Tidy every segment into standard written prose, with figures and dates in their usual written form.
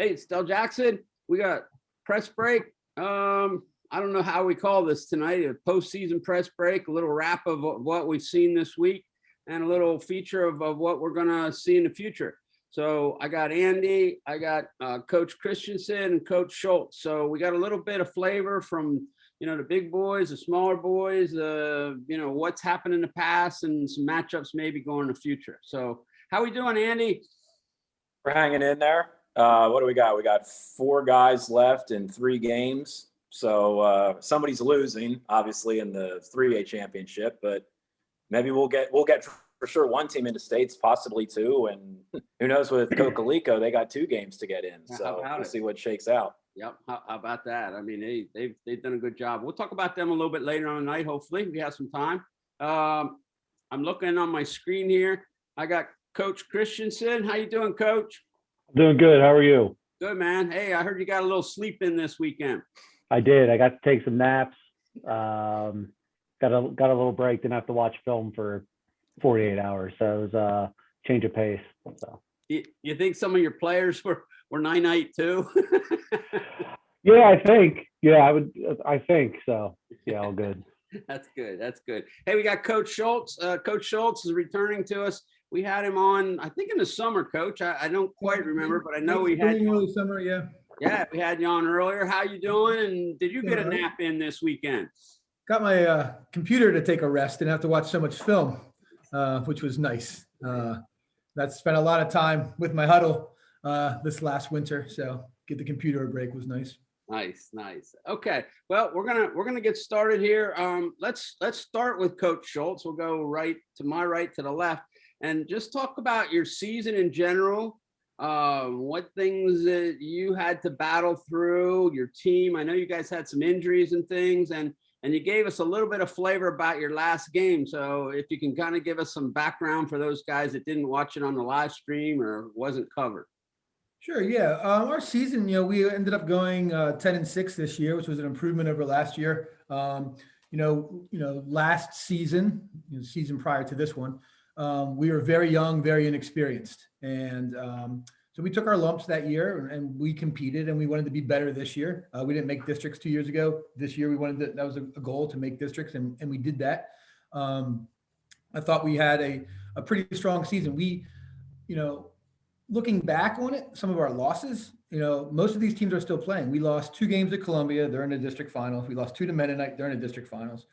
Hey, it's Del Jackson. We got press break. I don't know how we call this tonight, a postseason press break, a little wrap of what we've seen this week and a little feature of what we're going to see in the future. So I got Andy, I got Coach Christensen and Coach Shultz. So we got a little bit of flavor from, the big boys, the smaller boys, what's happened in the past and some matchups maybe going in the future. So how we doing, Andy? We're hanging in there. What do we got? We got 4 guys left in 3 games. So somebody's losing, obviously, in the 3A championship, but maybe we'll get for sure 1 team into states, possibly 2. And who knows, with Cocalico, they got 2 games to get in. So we'll see what shakes out. Yep. How about that? I mean, they've done a good job. We'll talk about them a little bit later on the night, hopefully, if we have some time. I'm looking on my screen here. I got Coach Christensen. How you doing, Coach? Doing good. How are you? Good, man. Hey, I heard you got a little sleep in this weekend. I did. I got to take some naps. Got a little break. Didn't have to watch film for 48 hours. So it was a change of pace. So. You think some of your players were night too? Yeah, I think. Yeah, I think so. Yeah, all good. That's good. That's good. Hey, we got Coach Shultz. Coach Shultz is returning to us. We had him on, I think, in the summer, Coach. I don't quite remember, but I know we had early summer. Yeah. Yeah, we had you on earlier. How you doing? And did you get a nap in this weekend? Got my computer to take a rest. Didn't have to watch so much film, which was nice. That spent a lot of time with my huddle this last winter, so get the computer a break was nice. Nice. Okay, well, we're gonna get started here. Let's start with Coach Shultz. We'll go right to my right to the left, and just talk about your season in general. What things that you had to battle through, your team. I know you guys had some injuries and things, and you gave us a little bit of flavor about your last game. So if you can kind of give us some background for those guys that didn't watch it on the live stream or wasn't covered. Sure, yeah. Our season, we ended up going 10-6 this year, which was an improvement over last year. Last season, season prior to this one, we were very young, very inexperienced. And so we took our lumps that year and we competed and we wanted to be better this year. We didn't make districts 2 years ago. This year that was a goal to make districts and we did that. I thought we had a pretty strong season. We, looking back on it, some of our losses, most of these teams are still playing. We lost 2 games to Columbia. They're in the district finals. We lost 2 to Mennonite. They're in the district finals.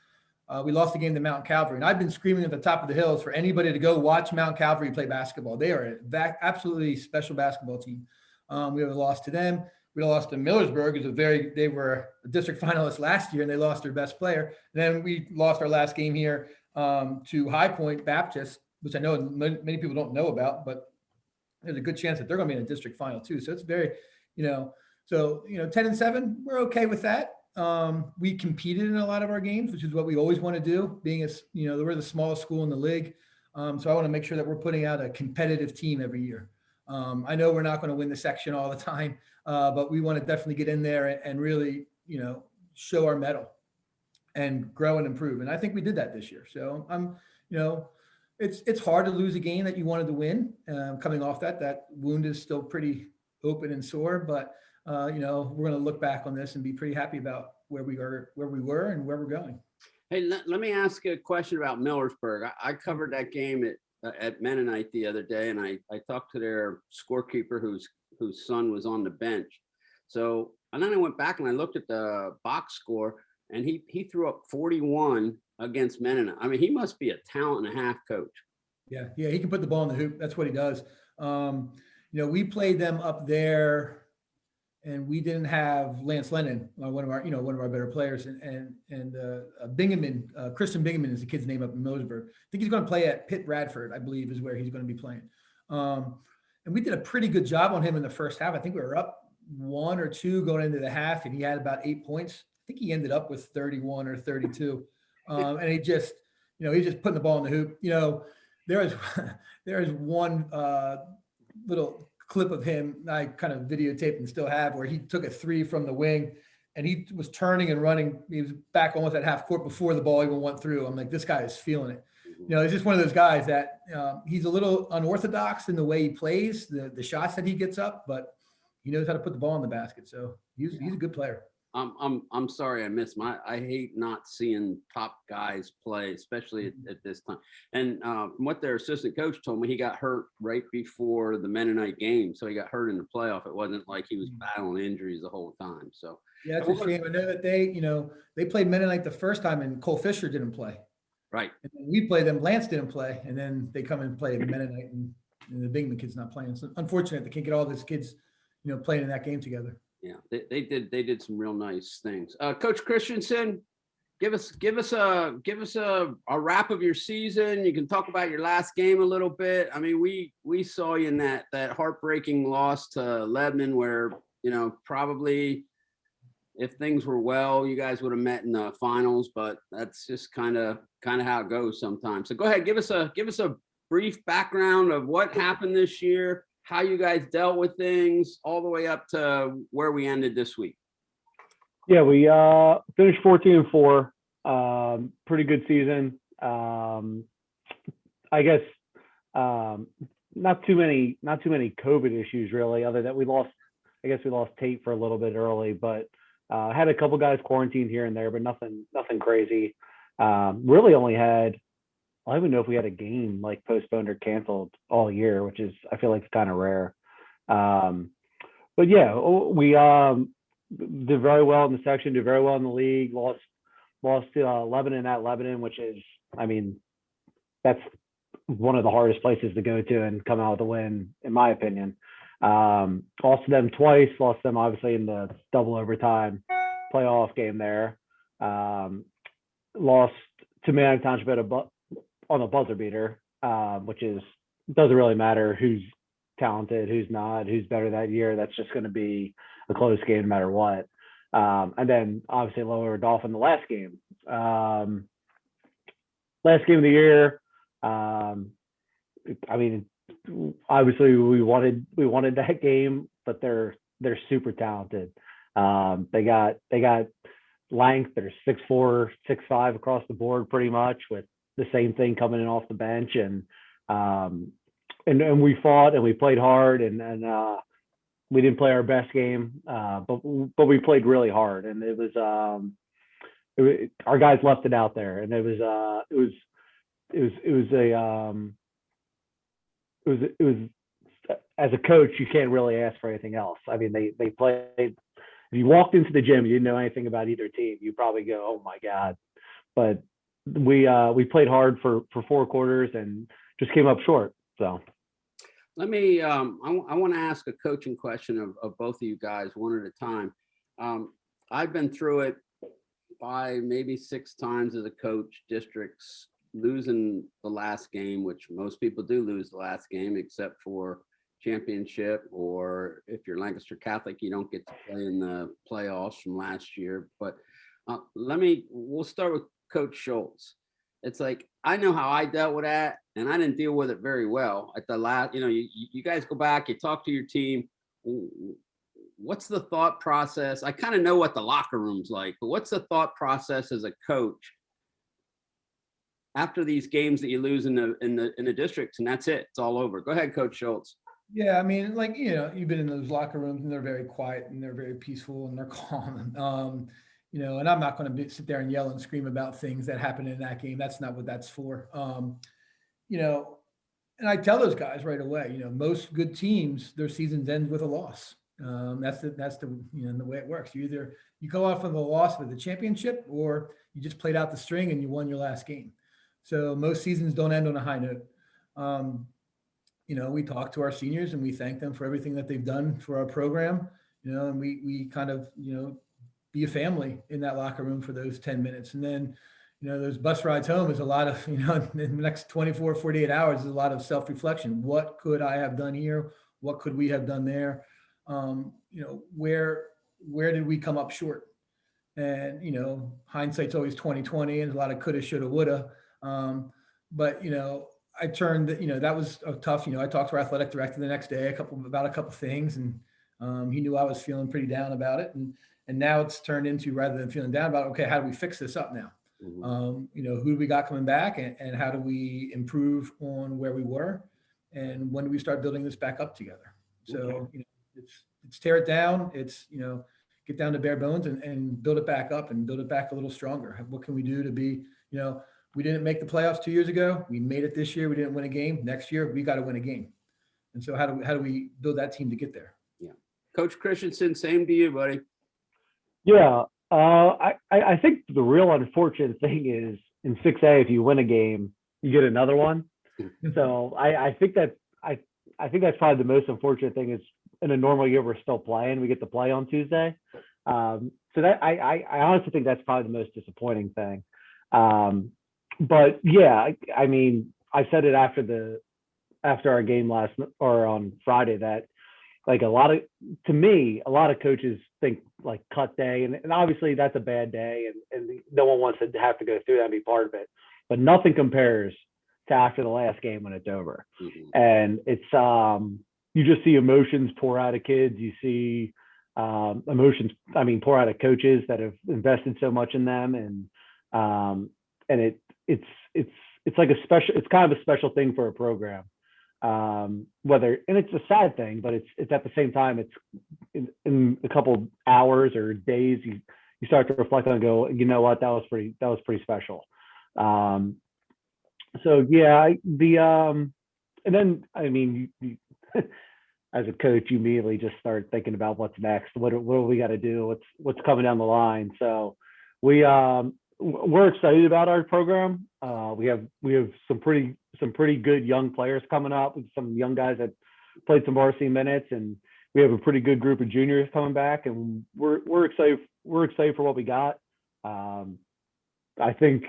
We lost the game to Mount Calvary. And I've been screaming at the top of the hills for anybody to go watch Mount Calvary play basketball. They are an absolutely special basketball team. We have lost to them. We lost to Millersburg, they were a district finalist last year and they lost their best player. And then we lost our last game here to High Point Baptist, which I know many people don't know about, but there's a good chance that they're going to be in a district final too. So it's very, 10-7, we're okay with that. We competed in a lot of our games, which is what we always want to do, being we're the smallest school in the league. So I want to make sure that we're putting out a competitive team every year. I know we're not going to win the section all the time, but we want to definitely get in there and really, show our mettle and grow and improve. And I think we did that this year. So it's hard to lose a game that you wanted to win. Coming off that wound is still pretty open and sore, but we're going to look back on this and be pretty happy about where we were and where we're going. Hey, let me ask you a question about Millersburg. I covered that game at Mennonite the other day, and I talked to their scorekeeper whose son was on the bench. So, and then I went back and I looked at the box score, and he threw up 41 against Mennonite. I mean, he must be a talent and a half, Coach. Yeah, he can put the ball in the hoop. That's what he does. We played them up there, and we didn't have Lance Lennon, one of our better players, and Bingaman, Christian Bingaman is the kid's name up in Millersburg. I think he's going to play at Pitt Radford, I believe, is where he's going to be playing. And we did a pretty good job on him in the first half. I think we were up 1 or 2 going into the half, and he had about 8 points. I think he ended up with 31 or 32. And he just, he's just putting the ball in the hoop. There is one little clip of him I kind of videotaped and still have, where he took a 3 from the wing and he was turning and running. He was back almost at half court before the ball even went through. I'm like, this guy is feeling it. He's just one of those guys that he's a little unorthodox in the way he plays, the shots that he gets up, but he knows how to put the ball in the basket. So he's a good player. I'm sorry I missed him. I hate not seeing top guys play, especially at this time. And from what their assistant coach told me, he got hurt right before the Mennonite game. So he got hurt in the playoff. It wasn't like he was battling injuries the whole time. So yeah, it's a shame. I know that they played Mennonite the first time and Cole Fisher didn't play. Right. And then we played them, Lance didn't play, and then they come and play Mennonite and the Bingman kid's not playing. So unfortunate they can't get all these kids, playing in that game together. Yeah, they did some real nice things. Coach Christensen, give us a wrap of your season. You can talk about your last game a little bit. I mean, we saw you in that heartbreaking loss to Lebanon, where probably if things were well, you guys would have met in the finals. But that's just kind of how it goes sometimes. So go ahead, give us a brief background of what happened this year, how you guys dealt with things, all the way up to where we ended this week. Yeah, we finished 14-4. Pretty good season. I guess not too many COVID issues really, other than we lost Tate for a little bit early, but had a couple guys quarantined here and there, but nothing crazy. Really only had, I don't even know if we had a game like postponed or canceled all year, which is, I feel like it's kind of rare. But yeah, we did very well in the section, did very well in the league, lost to Lebanon at Lebanon, which is, I mean, that's one of the hardest places to go to and come out with a win, in my opinion. Lost to them twice, lost them obviously in the double overtime playoff game there. Lost to Manhattan Township on a buzzer beater, which doesn't really matter who's talented, who's not, who's better that year. That's just going to be a close game no matter what. And then obviously lower Dolphin the last game. Last game of the year. I mean, obviously we wanted that game, but they're super talented. They got length. They're 6'4", 6'5" across the board pretty much, with the same thing coming in off the bench, and we fought and we played hard, and we didn't play our best game, but we played really hard, and it was our guys left it out there, and it was as a coach, you can't really ask for anything else. I mean, they played. If you walked into the gym, you didn't know anything about either team, you probably go, oh my God. But we played hard for 4 quarters and just came up short. So let me I want to ask a coaching question of both of you guys one at a time. I've been through it 5, maybe 6 times as a coach, districts losing the last game, which most people do lose the last game, except for championship, or if you're Lancaster Catholic, you don't get to play in the playoffs from last year. But we'll start with Coach Shultz. It's like, I know how I dealt with that, and I didn't deal with it very well at the last. You guys go back, you talk to your team. What's the thought process? I kind of know what the locker room's like, but what's the thought process as a coach after these games that you lose in the districts, and that's it? It's all over. Go ahead, Coach Shultz. Yeah, I mean, like, you've been in those locker rooms and they're very quiet and they're very peaceful and they're calm. And I'm not going to sit there and yell and scream about things that happened in that game. That's not what that's for. And I tell those guys right away, most good teams, their seasons end with a loss. That's the way it works. You go off of a loss with the championship, or you just played out the string and you won your last game. So most seasons don't end on a high note. We talk to our seniors and we thank them for everything that they've done for our program, and we kind of, be a family in that locker room for those 10 minutes. And then, those bus rides home is a lot of, in the next 24, 48 hours is a lot of self-reflection. What could I have done here? What could we have done there? Where did we come up short? And, hindsight's always 20/20, and a lot of coulda, shoulda, woulda. But, I turned, that was tough. I talked to our athletic director the next day about a couple things, and he knew I was feeling pretty down about it. And now it's turned into, rather than feeling down about it, okay, how do we fix this up now? Mm-hmm. Who do we got coming back, and how do we improve on where we were? And when do we start building this back up together? So, it's it's tear it down. It's, get down to bare bones and build it back up and build it back a little stronger. What can we do to be, we didn't make the playoffs 2 years ago. We made it this year. We didn't win a game. Next year, we got to win a game. And so how do we build that team to get there? Yeah. Coach Christensen, same to you, buddy. Yeah. I think the real unfortunate thing is in 6A, if you win a game, you get another one. So I think that's probably the most unfortunate thing is in a normal year, we're still playing. We get to play on Tuesday. So that I honestly think that's probably the most disappointing thing. But yeah, I mean, I said it after our game on Friday that like a lot of coaches think like cut day and obviously that's a bad day and no one wants to have to go through that and be part of it, but nothing compares to after the last game when it's over. Mm-hmm. And it's you just see emotions pour out of kids. You see emotions, pour out of coaches that have invested so much in them. And it's like it's kind of a special thing for a program. And it's a sad thing, but it's at the same time, it's in a couple hours or days, you start to reflect on and go, you know what, that was pretty special. So yeah, and then, you as a coach, you immediately just start thinking about what's next. What do we got to do? What's coming down the line? So we're excited about our program. We have some pretty good young players coming up with some young guys that played some varsity minutes, and we have a pretty good group of juniors coming back, and we're excited. We're excited for what we got. I think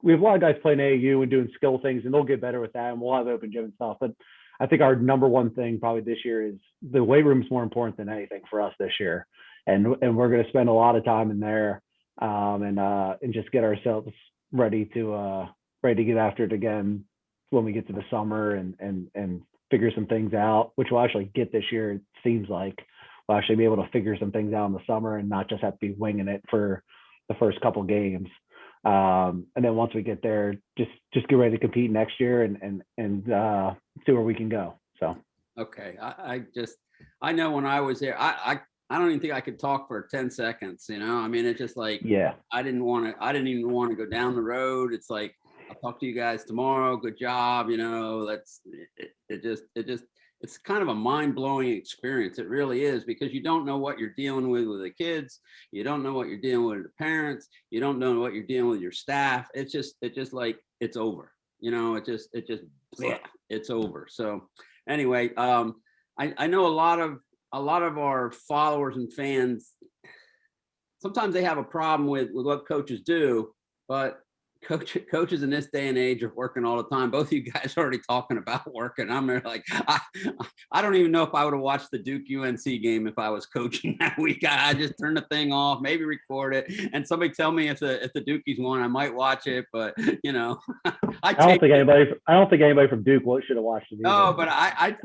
we have a lot of guys playing AAU and doing skill things, and they'll get better with that, and we'll have open gym and stuff. But I think our number one thing probably this year is the weight room is more important than anything for us this year, and we're going to spend a lot of time in there. And just get ourselves ready to get after it again when we get to the summer and figure some things out, which we'll actually get this year. It seems like we'll actually be able to figure some things out in the summer and not just have to be winging it for the first couple games. And then once we get there, just get ready to compete next year and see where we can go. So. Okay. I know when I was there, I don't even think I could talk for 10 seconds, it's just like, yeah, I didn't even want to go down the road. It's like, I'll talk to you guys tomorrow. Good job. It's kind of a mind blowing experience. It really is, because you don't know what you're dealing with the kids. You don't know what you're dealing with the parents. You don't know what you're dealing with your staff. It's just like, it's over, it's over. So anyway, I know a lot of our followers and fans, sometimes they have a problem with what coaches do, but coaches in this day and age are working all the time. Both of you guys are already talking about working. I'm like, I don't even know if I would have watched the Duke UNC game if I was coaching that week. I just turn the thing off, maybe record it, and somebody tell me if the Dukies won, I might watch it. But I don't think anybody from Duke should have watched it either. No, but I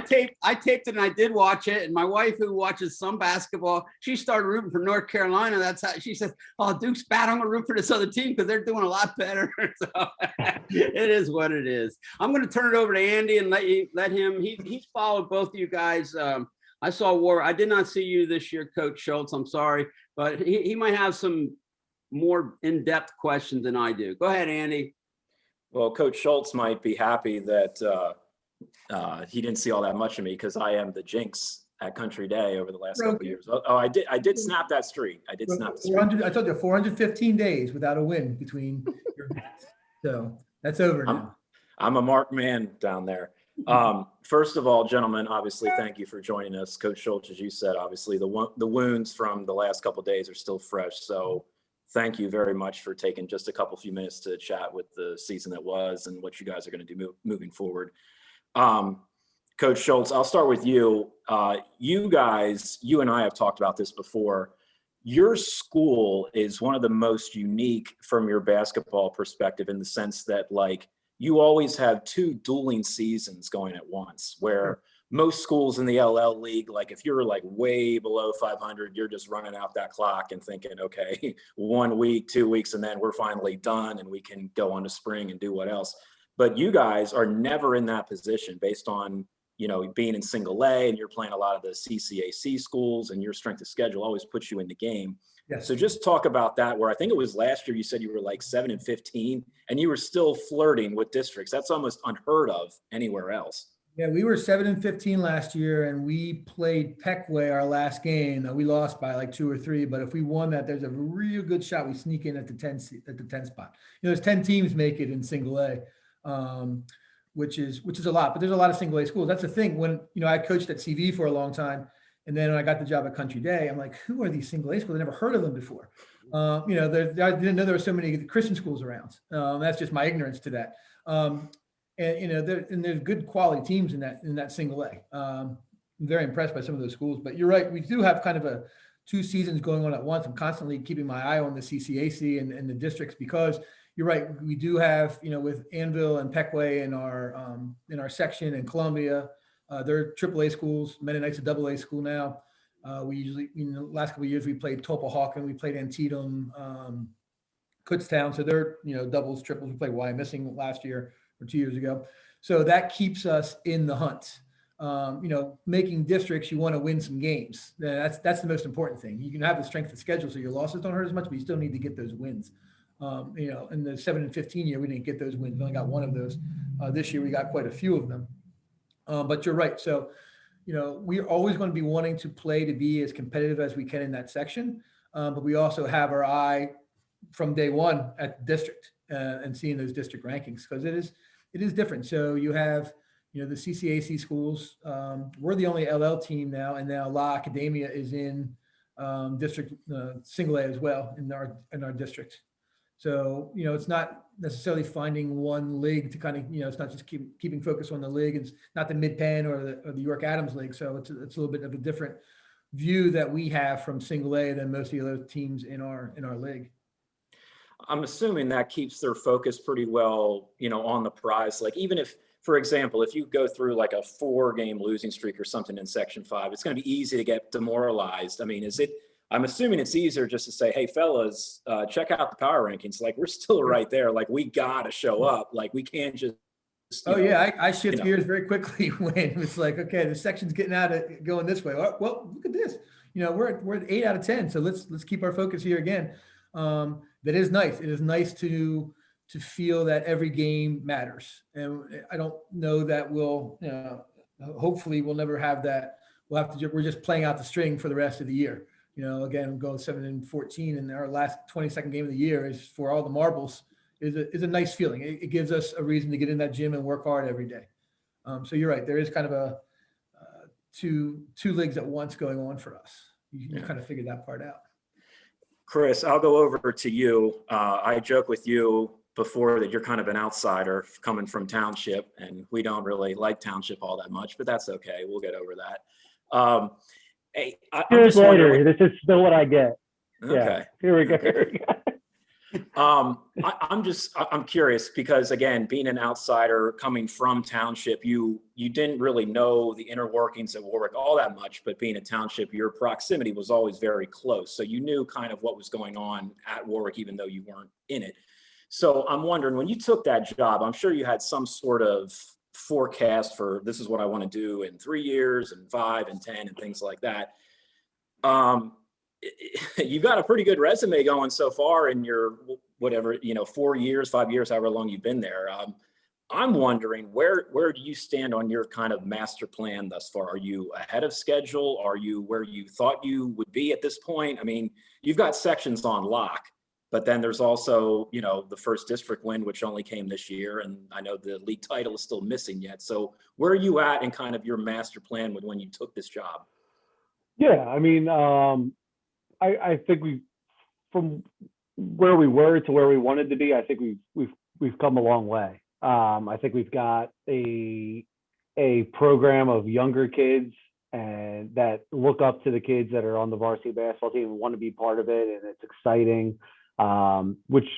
taped it and I did watch it. And my wife, who watches some basketball, she started rooting for North Carolina. That's how she says, "Oh, Duke's bad. I'm gonna root for this other team because they're doing a lot better." So it is what it is. I'm gonna turn it over to Andy and let him. He's followed both of you guys. I saw Warwick. I did not see you this year, Coach Shultz. I'm sorry, but he might have some more in-depth questions than I do. Go ahead, Andy. Well, Coach Shultz might be happy that he didn't see all that much of me, because I am the jinx at Country Day over the last couple of years. Oh, I did snap that streak. I told you 415 days without a win between your so that's over now. I'm a marked man down there. First of all, gentlemen, obviously, thank you for joining us. Coach Shultz, as you said, obviously the wounds from the last couple of days are still fresh. So thank you very much for taking just a few minutes to chat with the season that was and what you guys are going to do moving forward. Coach Shultz, I'll start with you. You and I have talked about this before. Your school is one of the most unique from your basketball perspective, in the sense that, like, you always have two dueling seasons going at once, where most schools in the LL League, like, if you're like way below 500, you're just running out that clock and thinking, okay, 1 week, 2 weeks, and then we're finally done and we can go on to spring and do what else. But you guys are never in that position based on being in single A and you're playing a lot of the CCAC schools and your strength of schedule always puts you in the game. Yes. So just talk about that, where I think it was last year you said you were like 7-15 and you were still flirting with districts. That's almost unheard of anywhere else. Yeah, we were 7-15 last year, and we played Peckway our last game. We lost by like 2 or 3, but if we won that, there's a real good shot we sneak in at the 10 spot. There's 10 teams make it in single A, which is a lot. But there's a lot of single A schools. That's the thing. When I coached at CV for a long time, and then when I got the job at Country Day, I'm like, who are these single A schools? I never heard of them before. I didn't know there were so many Christian schools around. That's just my ignorance to that. And there's good quality teams in that single A. I'm very impressed by some of those schools. But you're right, we do have kind of 2 seasons going on at once. I'm constantly keeping my eye on the CCAC and the districts, because you're right, we do have with Anvil and Peckway in our section, and Columbia, they're AAA schools. Mennonite's a AA school now. We usually, last couple of years we played Topahawken, we played Antietam, Kutztown. So they're doubles, triples. We played Wyomissing last year or 2 years ago. So that keeps us in the hunt. Making districts, you want to win some games. That's the most important thing. You can have the strength of schedule so your losses don't hurt as much, but you still need to get those wins. In the 7-15 year, we didn't get those wins. We only got one of those. This year, we got quite a few of them. But you're right. So, we're always going to be wanting to play to be as competitive as we can in that section. But we also have our eye from day one at the district and seeing those district rankings, because it is different. So you have, the CCAC schools. We're the only LL team now, and now La Academia is in district single A as well in our district. So, it's not necessarily finding one league to kind of, it's not just keeping focus on the league. It's not the Mid-Penn or the York Adams League. So it's a little bit of a different view that we have from single A than most of the other teams in our league. I'm assuming that keeps their focus pretty well, on the prize. Like, even if, for example, if you go through like a 4-game losing streak or something in Section 5, it's going to be easy to get demoralized. I mean, I'm assuming it's easier just to say, hey, fellas, check out the power rankings. Like, we're still right there. Like, we got to show up. Like, we can't just. I shift gears very quickly when it's like, okay, the section's getting going this way. Well, look at this. We're at 8 out of 10. So let's keep our focus here again. That is nice. It is nice to feel that every game matters. And I don't know that hopefully we'll never have that. We're just playing out the string for the rest of the year. Again, going 7-14, and our last 22nd game of the year is for all the marbles is a nice feeling. It gives us a reason to get in that gym and work hard every day. So you're right. There is kind of a two leagues at once going on for us. You kind of figure that part out. Chris, I'll go over to you. I joke with you before that you're kind of an outsider coming from Township, and we don't really like Township all that much, but that's okay. We'll get over that. Hey, Years later, this is still what I get. Okay. Yeah, here we go. Okay. I'm curious, because again, being an outsider coming from Township, you didn't really know the inner workings at Warwick all that much, but being a Township, your proximity was always very close. So you knew kind of what was going on at Warwick, even though you weren't in it. So I'm wondering, when you took that job, I'm sure you had some sort of forecast for, this is what I want to do in 3 years and 5 and 10 and things like that. You've got a pretty good resume going so far in your, 4 years, 5 years, however long you've been there. I'm wondering, where do you stand on your kind of master plan thus far? Are you ahead of schedule? Are you where you thought you would be at this point? I mean, you've got sections on lock, but then there's also, the first district win, which only came this year. And I know the league title is still missing yet. So where are you at in kind of your master plan with when you took this job? Yeah, I mean, I think from where we were to where we wanted to be, I think we've come a long way. I think we've got a program of younger kids and that look up to the kids that are on the varsity basketball team and want to be part of it, and it's exciting. Which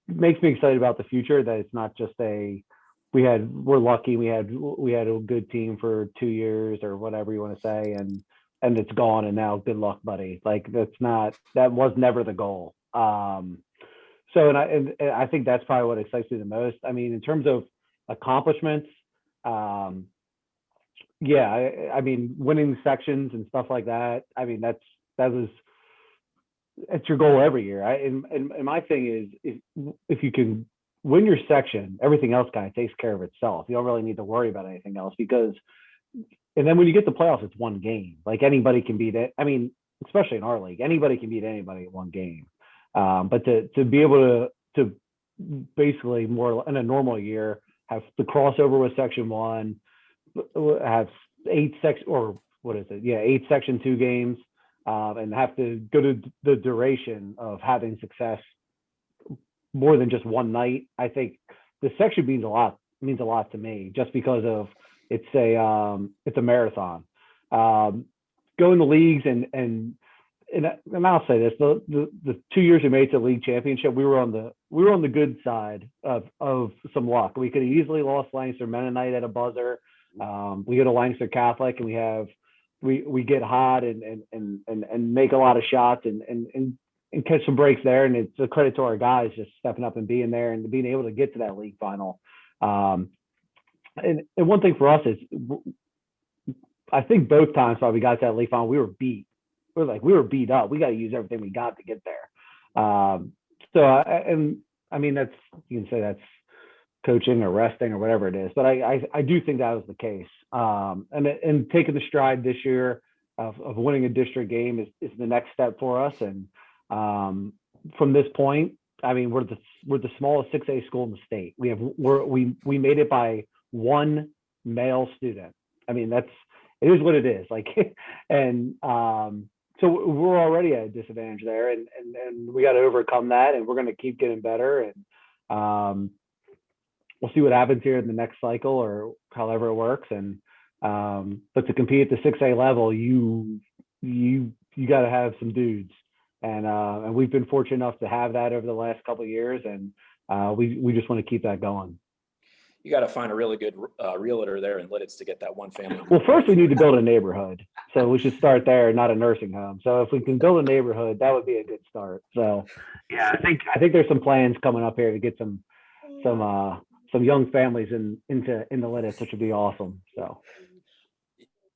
makes me excited about the future, that it's not just we're lucky we had a good team for 2 years or whatever you want to say, and it's gone, and now good luck, buddy. Like, that was never the goal. So I think that's probably what excites me the most. I mean, in terms of accomplishments, Yeah, I mean, winning sections and stuff like that. I mean, it's your goal every year. And my thing is if you can win your section, everything else kind of takes care of itself. You don't really need to worry about anything else because, and then when you get to playoffs, it's one game. Like anybody can beat it. I mean, especially in our league, anybody can beat anybody in one game. But to be able to basically more in a normal year have the crossover with section one, have 8 section 2 games, and have to go to the duration of having success more than just one night. I think the section means a lot to me just because of it's a marathon. Going to leagues and I'll say this: the 2 years we made it to the league championship, we were on the good side of some luck. We could have easily lost Lancaster Mennonite at a buzzer. We go to Lancaster Catholic and we get hot and make a lot of shots and catch some breaks there. And it's a credit to our guys just stepping up and being there and being able to get to that league final. And one thing for us is, I think both times while we got to that league final, we were beat. We were beat up. We got to use everything we got to get there. And I mean, you can say that's coaching or resting or whatever it is, but I do think that was the case. And taking the stride this year of winning a district game is the next step for us. And from this point, I mean, we're the smallest 6A school in the state. We made it by one male student. I mean, it is what it is. Like, and so we're already at a disadvantage there, and we got to overcome that, and we're going to keep getting better. And we'll see what happens here in the next cycle or however it works. And but to compete at the 6A level, you got to have some dudes, and we've been fortunate enough to have that over the last couple of years, and we just want to keep that going. You got to find a really good realtor there in Lidditz to get that one family. Well, first we need to build a neighborhood. So we should start there, not a nursing home. So if we can build a neighborhood, that would be a good start. So yeah, I think there's some plans coming up here to get some young families into Lidditz, which would be awesome. So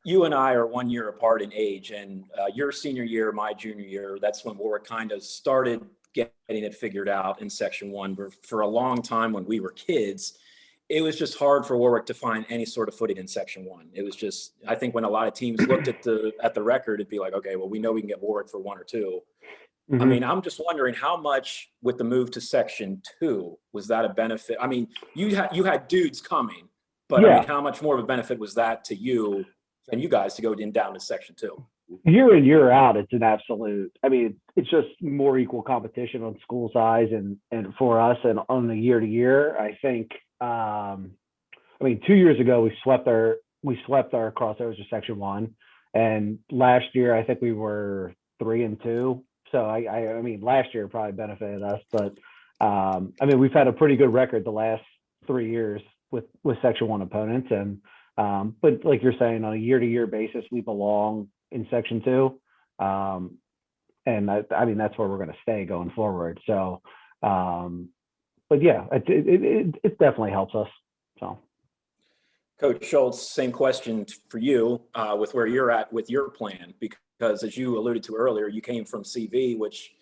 you and I are 1 year apart in age, and your senior year, my junior year, that's when Warwick kind of started getting it figured out in Section 1. But for a long time when we were kids, it was just hard for Warwick to find any sort of footing in Section 1. It was just, I think when a lot of teams looked at the record, it'd be like, okay, well, we know we can get Warwick for 1 or 2. Mm-hmm. I mean, I'm just wondering how much with the move to Section 2, was that a benefit? I mean, you had dudes coming, but yeah. I mean, how much more of a benefit was that to you and you guys to go down to Section 2? Year in, year out, it's an absolute, I mean, it's just more equal competition on school size and for us, and on the year to year, I think, I mean, 2 years ago, we swept our crossovers to Section 1, and last year, I think we were 3-2. So I mean, last year probably benefited us, but I mean, we've had a pretty good record the last 3 years with Section 1 opponents, and but like you're saying, on a year to year basis, we belong in Section 2, and I mean, that's where we're going to stay going forward. So, but yeah, it definitely helps us. So, Coach Shultz, same question for you with where you're at with your plan, because as you alluded to earlier, you came from CV, which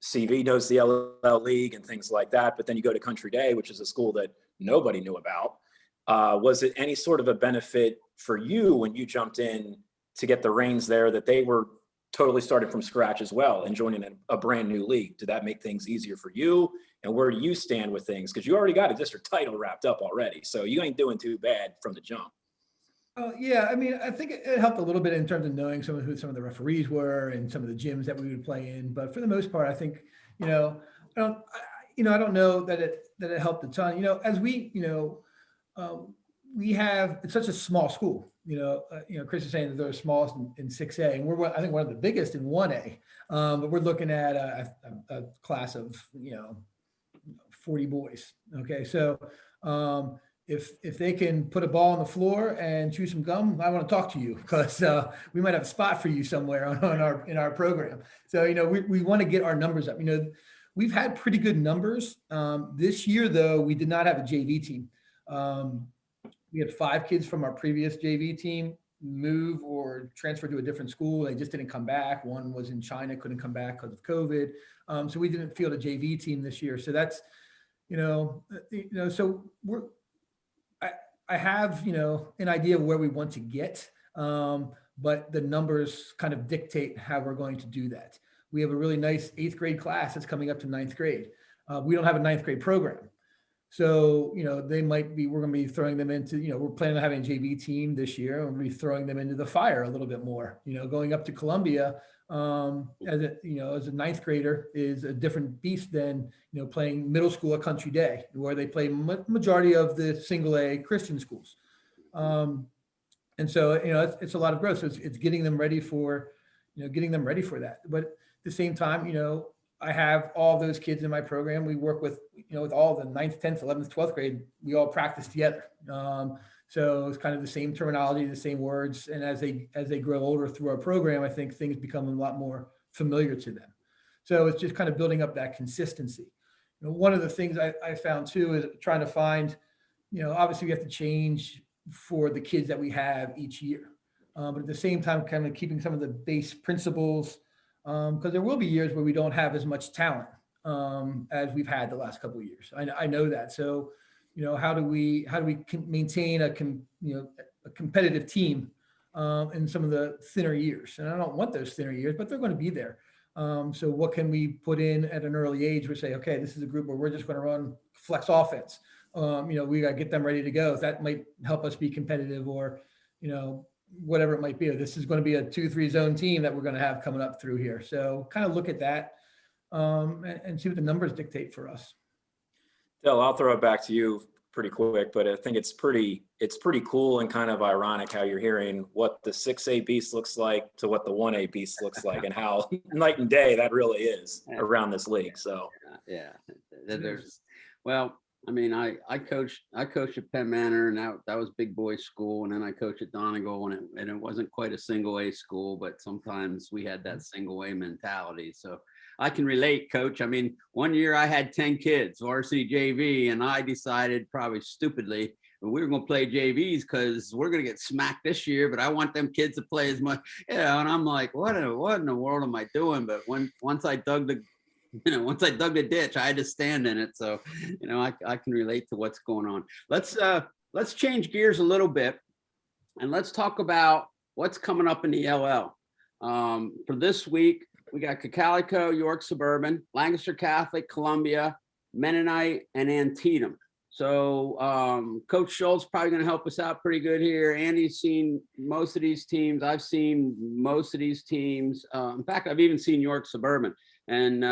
CV knows the LL League and things like that, but then you go to Country Day, which is a school that nobody knew about. Was it any sort of a benefit for you when you jumped in to get the reins there, that they were totally starting from scratch as well and joining a brand new league? Did that make things easier for you? And where do you stand with things? Because you already got a district title wrapped up already, so you ain't doing too bad from the jump. Yeah, I mean, I think it helped a little bit in terms of knowing who some of the referees were and some of the gyms that we would play in. But for the most part, I think, I don't know that it helped a ton. As we have, it's such a small school. Chris is saying that they're the smallest in 6A, and we're, I think, one of the biggest in 1A. But we're looking at a class of 40 boys. Okay, so if they can put a ball on the floor and chew some gum, I want to talk to you, because we might have a spot for you somewhere in our program. So we want to get our numbers up. We've had pretty good numbers this year, though. We did not have a JV team. We had 5 kids from our previous JV team move or transfer to a different school. They just didn't come back. One was in China, couldn't come back because of COVID. So we didn't field a JV team this year. So that's, so I have, an idea of where we want to get, but the numbers kind of dictate how we're going to do that. We have a really nice 8th grade class that's coming up to 9th grade. We don't have a 9th grade program. So, we're going to be throwing them into, we're planning on having a JV team this year, and we'll be throwing them into the fire a little bit more, going up to Columbia as a 9th grader is a different beast than, playing middle school at Country Day, where they play majority of the single A Christian schools. And so, it's a lot of growth. So it's getting them ready for, that. But at the same time, I have all those kids in my program. We work with, with all the 9th, 10th, 11th, 12th grade, we all practice together. So it's kind of the same terminology, the same words. And as they grow older through our program, I think things become a lot more familiar to them. So it's just kind of building up that consistency. One of the things I found too is trying to find, obviously we have to change for the kids that we have each year. But at the same time, kind of keeping some of the base principles, because there will be years where we don't have as much talent as we've had the last couple of years. I know that. So, how do we maintain a competitive team in some of the thinner years? And I don't want those thinner years, but they're going to be there. So what can we put in at an early age? We say, okay, this is a group where we're just going to run flex offense. We got to get them ready to go. That might help us be competitive, or, whatever it might be. This is going to be a 2-3 zone team that we're going to have coming up through here. So kind of look at that and see what the numbers dictate for us. Del, I'll throw it back to you pretty quick, but I think it's pretty cool and kind of ironic how you're hearing what the 6A beast looks like to what the 1A beast looks like, and how night and day that really is around this league. So yeah. I mean, I coached at Penn Manor, and that was big boy school, and then I coached at Donegal, and it wasn't quite a single A school, but sometimes we had that single A mentality. So I can relate, Coach. I mean, one year I had 10 kids, varsity JV, and I decided, probably stupidly, we were going to play JVs because we're going to get smacked this year, but I want them kids to play as much, and I'm like, what in the world am I doing? But once I dug the ditch, I had to stand in it. So, I can relate to what's going on. Let's change gears a little bit, and let's talk about what's coming up in the LL. For this week, we got Cocalico, York Suburban, Lancaster Catholic, Columbia, Mennonite, and Antietam. So Coach Shultz probably going to help us out pretty good here. Andy's seen most of these teams. I've seen most of these teams. In fact, I've even seen York Suburban. And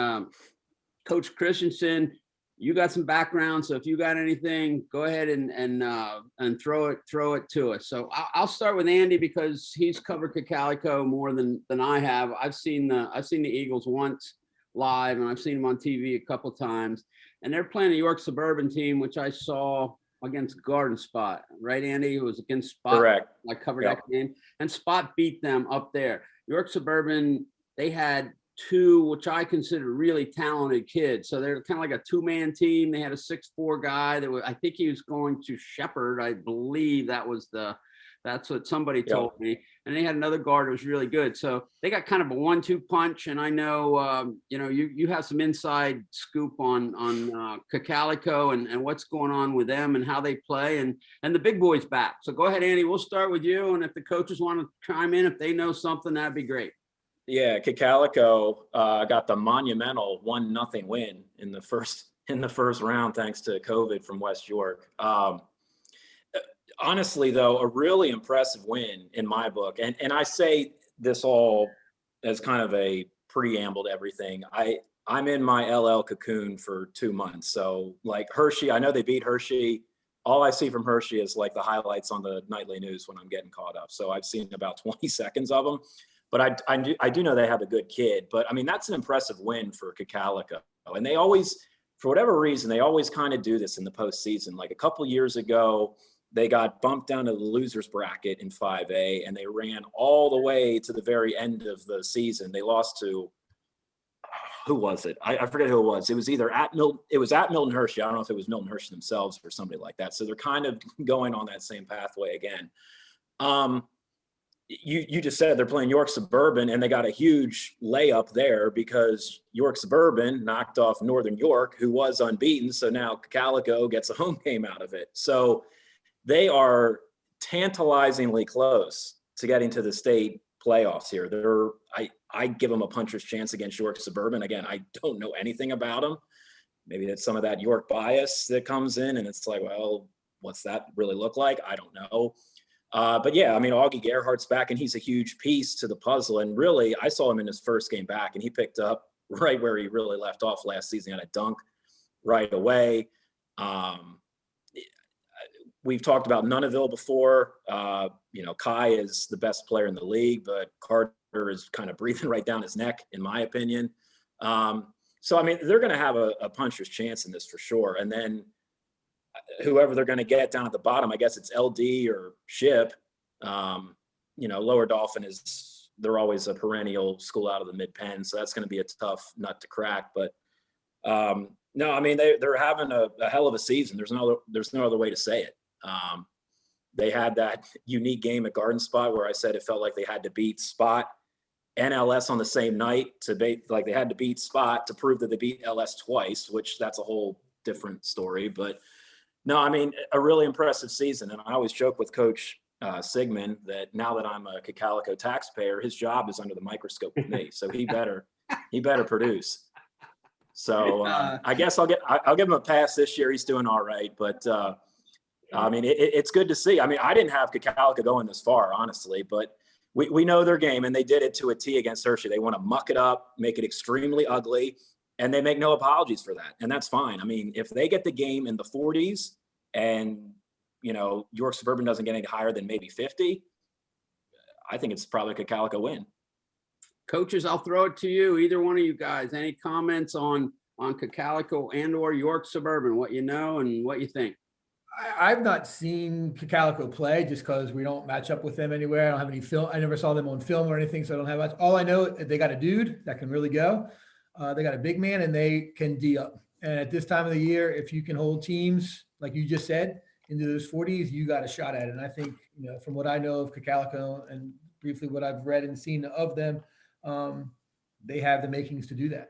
Coach Christensen, you got some background, so if you got anything, go ahead and throw it to us. So I'll start with Andy, because he's covered Cocalico more than I have. I've seen the Eagles once live, and I've seen them on TV a couple times. And they're playing a York Suburban team, which I saw against Garden Spot, right, Andy? It was against Spot. Correct. I covered that game, and Spot beat them up there. York Suburban, they had two, which I consider really talented kids. So they're kind of like a two-man team. They had a 6'4" guy that I think he was going to Shepherd. I believe that's what somebody told me. And they had another guard that was really good. So they got kind of a 1-2 punch. And I know, you have some inside scoop on Cocalico and what's going on with them and how they play, and the big boys back. So go ahead, Andy, we'll start with you. And if the coaches want to chime in, if they know something, that'd be great. Yeah, Cocalico got the monumental 1-0 win in the first round, thanks to COVID from West York. Honestly, though, a really impressive win in my book. And I say this all as kind of a preamble to everything. I'm in my LL cocoon for 2 months. So like Hershey, I know they beat Hershey. All I see from Hershey is like the highlights on the nightly news when I'm getting caught up. So I've seen about 20 seconds of them. But I do know they have a good kid. But, I mean, that's an impressive win for Cocalico. And they always, for whatever reason, they always kind of do this in the postseason. Like a couple years ago, they got bumped down to the losers bracket in 5A, and they ran all the way to the very end of the season. They lost to, who was it? I forget who it was. It was either at Milton Hershey. I don't know if it was Milton Hershey themselves or somebody like that. So they're kind of going on that same pathway again. you just said they're playing York Suburban, and they got a huge layup there because York Suburban knocked off Northern York, who was unbeaten. So now Calico gets a home game out of it. So they are tantalizingly close to getting to the state playoffs here. I give them a puncher's chance against York Suburban. Again, I don't know anything about them. Maybe that's some of that York bias that comes in, and it's like, well, what's that really look like? I don't know. But yeah, I mean, Augie Gerhardt's back, and he's a huge piece to the puzzle. And really, I saw him in his first game back, and he picked up right where he really left off last season. He had a dunk right away. We've talked about Nunneville before. Kai is the best player in the league, but Carter is kind of breathing right down his neck, in my opinion. So, I mean, they're going to have a puncher's chance in this for sure. And then whoever they're going to get down at the bottom, I guess it's LD or Ship. Lower Dauphin they're always a perennial school out of the mid-pen. So that's going to be a tough nut to crack. But no, I mean, they're having a hell of a season. There's no other way to say it. They had that unique game at Garden Spot where I said it felt like they had to beat Spot and LS on the same night they had to beat Spot to prove that they beat LS twice, which that's a whole different story. But no, I mean, a really impressive season. And I always joke with Coach Sigmund that now that I'm a Calico taxpayer, his job is under the microscope with me. So he better produce. So I guess I'll give him a pass this year. He's doing all right. But I mean, it's good to see. I mean, I didn't have Calico going this far, honestly, but we know their game, and they did it to a T against Hershey. They want to muck it up, make it extremely ugly, and they make no apologies for that. And that's fine. I mean, if they get the game in the 40s and, York Suburban doesn't get any higher than maybe 50, I think it's probably a Calico win. Coaches, I'll throw it to you. Either one of you guys, any comments on Calico and or York Suburban, what you know and what you think? I've not seen Calico play just because we don't match up with them anywhere. I don't have any film. I never saw them on film or anything, so I don't have much. All I know, they got a dude that can really go. They got a big man, and they can D up. And at this time of the year, if you can hold teams, like you just said, into those 40s, you got a shot at it. And I think, from what I know of Calico and briefly what I've read and seen of them, they have the makings to do that.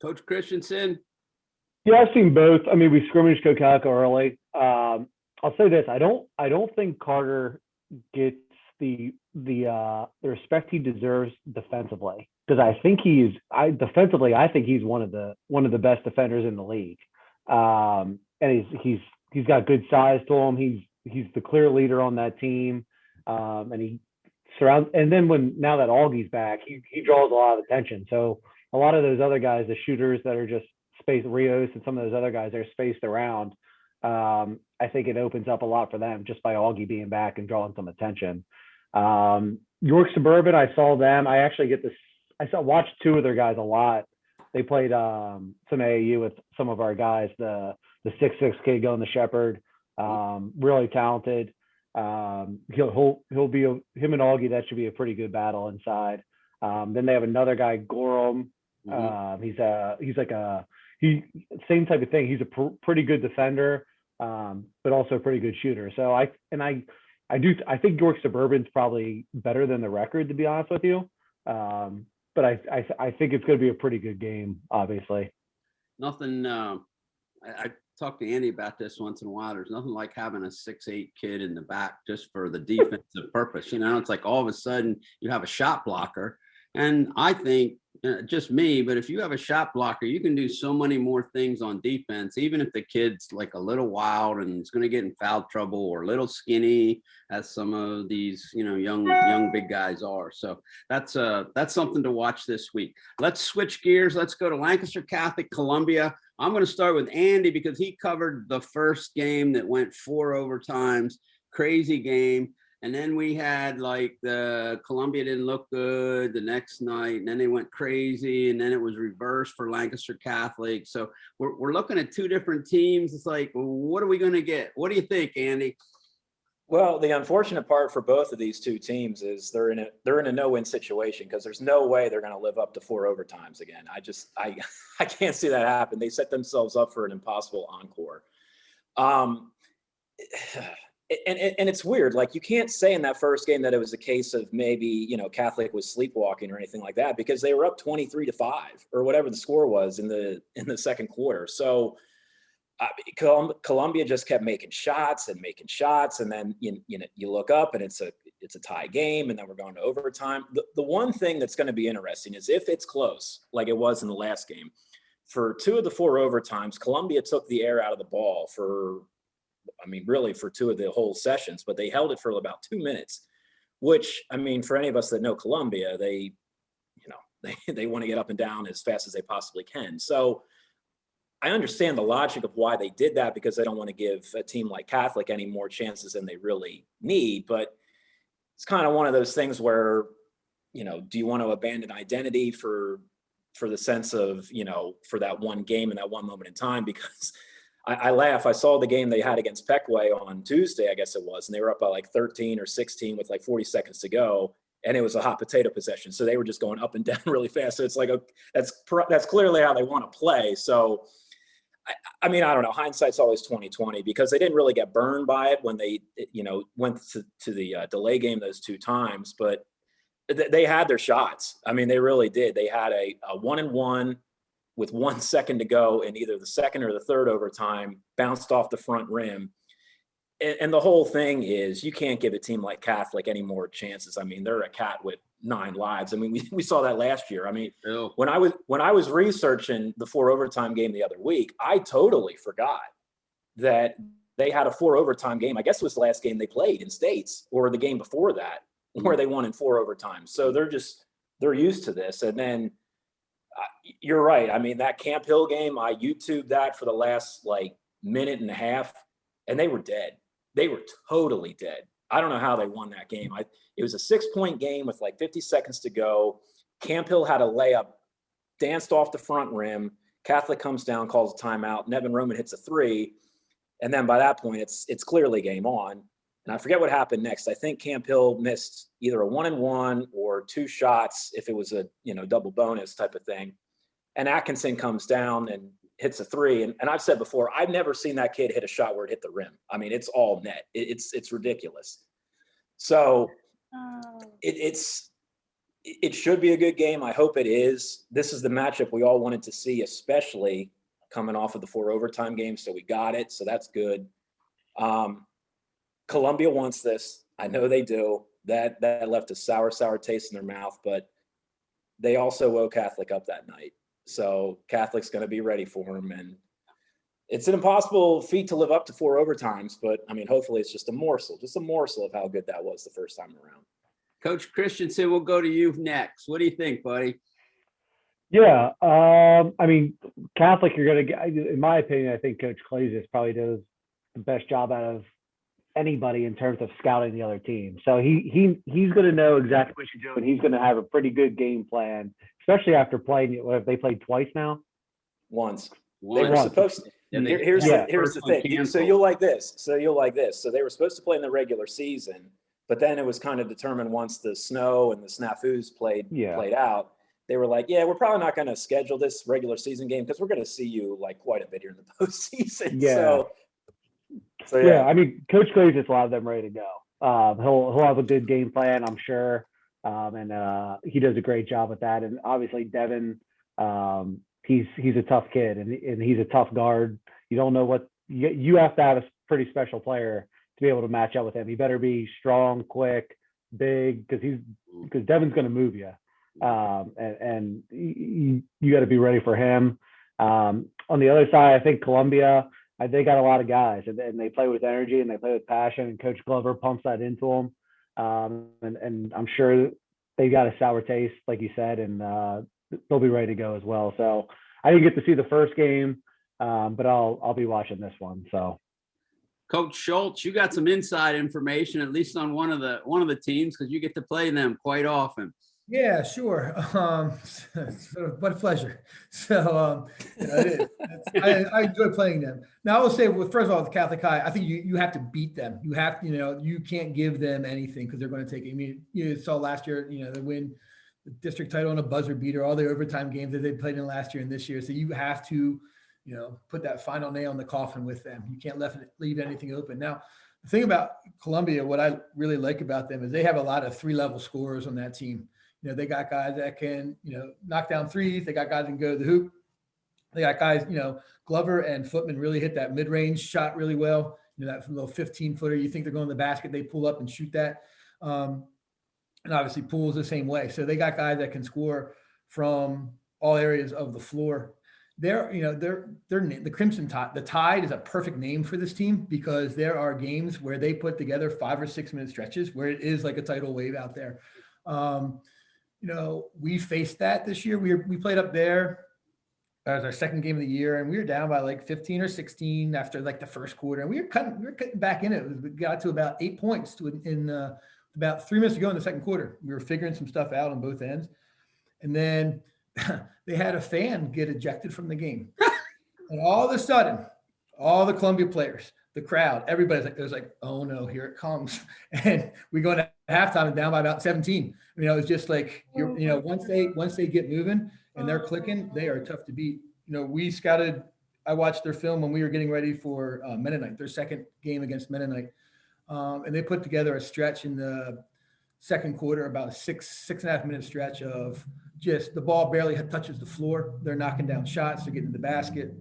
Coach Christensen? Yeah, I've seen both. I mean, we scrimmaged Calico early. I'll say this: I don't think Carter gets the respect he deserves defensively, because I think he's one of the best defenders in the league. And he's got good size to him. He's the clear leader on that team. And he surrounds. And then now that Augie's back, he draws a lot of attention. So a lot of those other guys, the shooters that are just spaced, Rios and some of those other guys are spaced around. I think it opens up a lot for them just by Augie being back and drawing some attention. York Suburban, I saw them. I actually watched two of their guys a lot. They played some AAU with some of our guys, the 6'6" kid going to Shepherd, really talented. He'll be him and Augie. That should be a pretty good battle inside. Then they have another guy, Gorham. Same type of thing. He's a pretty good defender, but also a pretty good shooter. So I think York Suburban's probably better than the record, to be honest with you. But I think it's going to be a pretty good game, obviously. Nothing. I talked to Andy about this once in a while. There's nothing like having a 6'8" kid in the back just for the defensive purpose. It's like all of a sudden you have a shot blocker. And I think, just me, but if you have a shot blocker, you can do so many more things on defense, even if the kid's like a little wild and is going to get in foul trouble, or a little skinny, as some of these, young big guys are. So that's something to watch this week. Let's switch gears. Let's go to Lancaster Catholic, Columbia. I'm going to start with Andy because he covered the first game that went 4 overtimes. Crazy game. And then we had the Columbia didn't look good the next night, and then they went crazy, and then it was reversed for Lancaster Catholic. So we're looking at two different teams. It's like, what are we going to get? What do you think, Andy? Well, the unfortunate part for both of these two teams is they're in a no-win situation, because there's no way they're going to live up to 4 overtimes again. I can't see that happen. They set themselves up for an impossible encore. and it's weird. Like, you can't say in that first game that it was a case of maybe, you know, Catholic was sleepwalking or anything like that, because they were up 23-5 or whatever the score was in the second quarter. So Columbia just kept making shots, and then you look up and it's a tie game, and then we're going to overtime. The one thing that's going to be interesting is if it's close, like it was in the last game. For 2 of the 4 overtimes, Columbia took the air out of the ball for, I mean, really for 2 of the whole sessions, but they held it for about 2 minutes, which, I mean, for any of us that know Columbia, they want to get up and down as fast as they possibly can. So I understand the logic of why they did that, because they don't want to give a team like Catholic any more chances than they really need. But it's kind of one of those things where, you know, do you want to abandon identity for the sense of, you know, for that one game and that one moment in time? Because I laugh. I saw the game they had against Peckway on Tuesday, I guess it was, and they were up by like 13 or 16 with like 40 seconds to go. And it was a hot potato possession. So they were just going up and down really fast. So it's like, that's clearly how they want to play. So, I mean, I don't know. Hindsight's always 20/20, because they didn't really get burned by it when they, you know, went to the delay game those 2 times, but they had their shots. I mean, they really did. They had a 1-and-1 with 1 second to go in either the second or the third overtime, bounced off the front rim. And the whole thing is, you can't give a team like Catholic any more chances. I mean, they're a cat with 9 lives. I mean, we saw that last year. I mean, when I was researching the 4 overtime game the other week, I totally forgot that they had a 4 overtime game. I guess it was the last game they played in States, or the game before that, where they won in 4 overtimes. So they're used to this. And then you're right. I mean, that Camp Hill game, I YouTubed that for the last like minute and a half, and they were dead. They were totally dead. I don't know how they won that game. It was a 6-point game with like 50 seconds to go. Camp Hill had a layup, danced off the front rim. Catholic comes down, calls a timeout. Nevin Roman hits a 3. And then by that point, it's clearly game on. And I forget what happened next. I think Camp Hill missed either a 1-and-1 or 2 shots if it was a, you know, double bonus type of thing. And Atkinson comes down and hits a 3. And I've said before, I've never seen that kid hit a shot where it hit the rim. I mean, it's all net. It's ridiculous. So it should be a good game. I hope it is. This is the matchup we all wanted to see, especially coming off of the 4 overtime games. So we got it. So that's good. Columbia wants this. I know they do. That left a sour taste in their mouth, but they also woke Catholic up that night. So Catholic's going to be ready for them. And it's an impossible feat to live up to 4 overtimes, but I mean, hopefully it's just a morsel of how good that was the first time around. Coach Christensen, we'll go to you next. What do you think, buddy? Yeah. I mean, Catholic, you're going to get, in my opinion, I think Coach Clazius probably does the best job out of anybody in terms of scouting the other team. So he's going to know exactly what you're doing. He's going to have a pretty good game plan, especially after playing it. What have they played twice now? Once. They were supposed to. Here's the thing. So you'll like this. So they were supposed to play in the regular season, but then it was kind of determined once the snow and the snafus played out. They were like, yeah, we're probably not going to schedule this regular season game because we're going to see you like quite a bit here in the postseason. Yeah. So yeah, I mean, Coach Clay just will have them ready to go. He'll have a good game plan, I'm sure, and he does a great job with that. And obviously, Devin, he's a tough kid, and he's a tough guard. You don't know what you have to have a pretty special player to be able to match up with him. He better be strong, quick, big, because Devin's going to move you, and you got to be ready for him. On the other side, I think Columbia. They got a lot of guys, and they play with energy and they play with passion. And Coach Glover pumps that into them, and I'm sure they got a sour taste, like you said, and they'll be ready to go as well. So I didn't get to see the first game, but I'll be watching this one. So, Coach Shultz, you got some inside information, at least on one of the teams, because you get to play them quite often. Yeah, sure. What a pleasure. So I enjoy playing them. Now I will say, well, first of all, with Catholic High, I think you have to beat them. You have, you can't give them anything because they're going to take it. I mean, you saw last year, they win the district title on a buzzer beater, all the overtime games that they played in last year and this year. So you have to, put that final nail in the coffin with them. You can't leave anything open. Now, The thing about Columbia, what I really like about them is they have a lot of 3-level scorers on that team. They got guys that can, knock down threes. They got guys that can go to the hoop. They got guys, Glover and Footman really hit that mid-range shot really well. That little 15-footer, you think they're going to the basket, they pull up and shoot that. And obviously Poole's the same way. So they got guys that can score from all areas of the floor. They're the Crimson Tide. The Tide is a perfect name for this team because there are games where they put together 5 or 6 minute stretches where it is like a tidal wave out there. We faced that this year. We played up there as our second game of the year, and we were down by like 15 or 16 after like the first quarter, and we were cutting back in it. We got to about 8 points in about 3 minutes to go in the second quarter. We were figuring some stuff out on both ends, and then they had a fan get ejected from the game. And all of a sudden, all the Columbia players, the crowd, everybody's it was like, oh no, here it comes. And we go to halftime and down by about 17. It's just like, once they get moving and they're clicking, they are tough to beat. I watched their film when we were getting ready for Mennonite, their second game against Mennonite. And they put together a stretch in the second quarter, about a 6.5 minute stretch of just the ball barely touches the floor. They're knocking down shots. They're getting to the basket.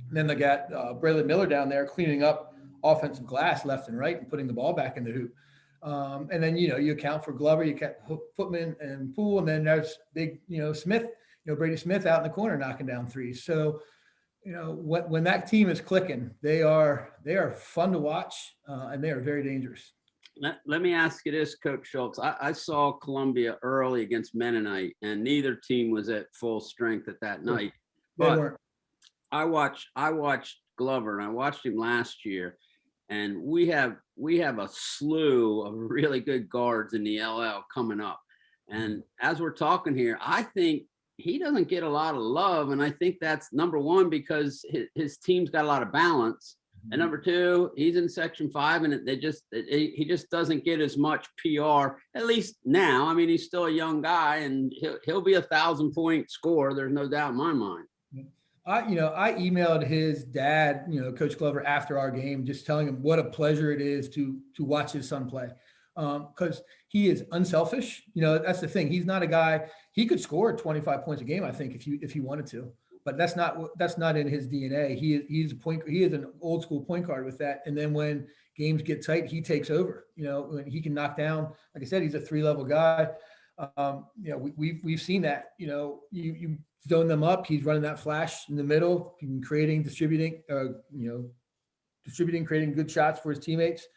And then they got Braylon Miller down there cleaning up offensive glass left and right and putting the ball back in the hoop. And then, you account for Glover, you got Footman and Poole, and then there's big, Smith, Brady Smith out in the corner knocking down threes. So, when that team is clicking, they are fun to watch and they are very dangerous. Let me ask you this, Coach Shultz. I saw Columbia early against Mennonite, and neither team was at full strength at that night. But I watched Glover, and I watched him last year, and we have a slew of really good guards in the LL coming up. And as we're talking here, I think he doesn't get a lot of love, and I think that's number one because his team's got a lot of balance. And number two, he's in Section 5, and he just doesn't get as much PR, at least now. He's still a young guy, and he'll be 1,000-point scorer. There's no doubt in my mind. I emailed his dad, Coach Glover, after our game, just telling him what a pleasure it is to watch his son play. Because he is unselfish. That's the thing. He's not a guy, he could score 25 points a game, I think, if he wanted to. But that's not in his DNA. He is an old school point guard with that. And then when games get tight, he takes over. When he can knock down. Like I said, he's a 3-level guy. We've seen that. You zone them up. He's running that flash in the middle, distributing, creating good shots for his teammates.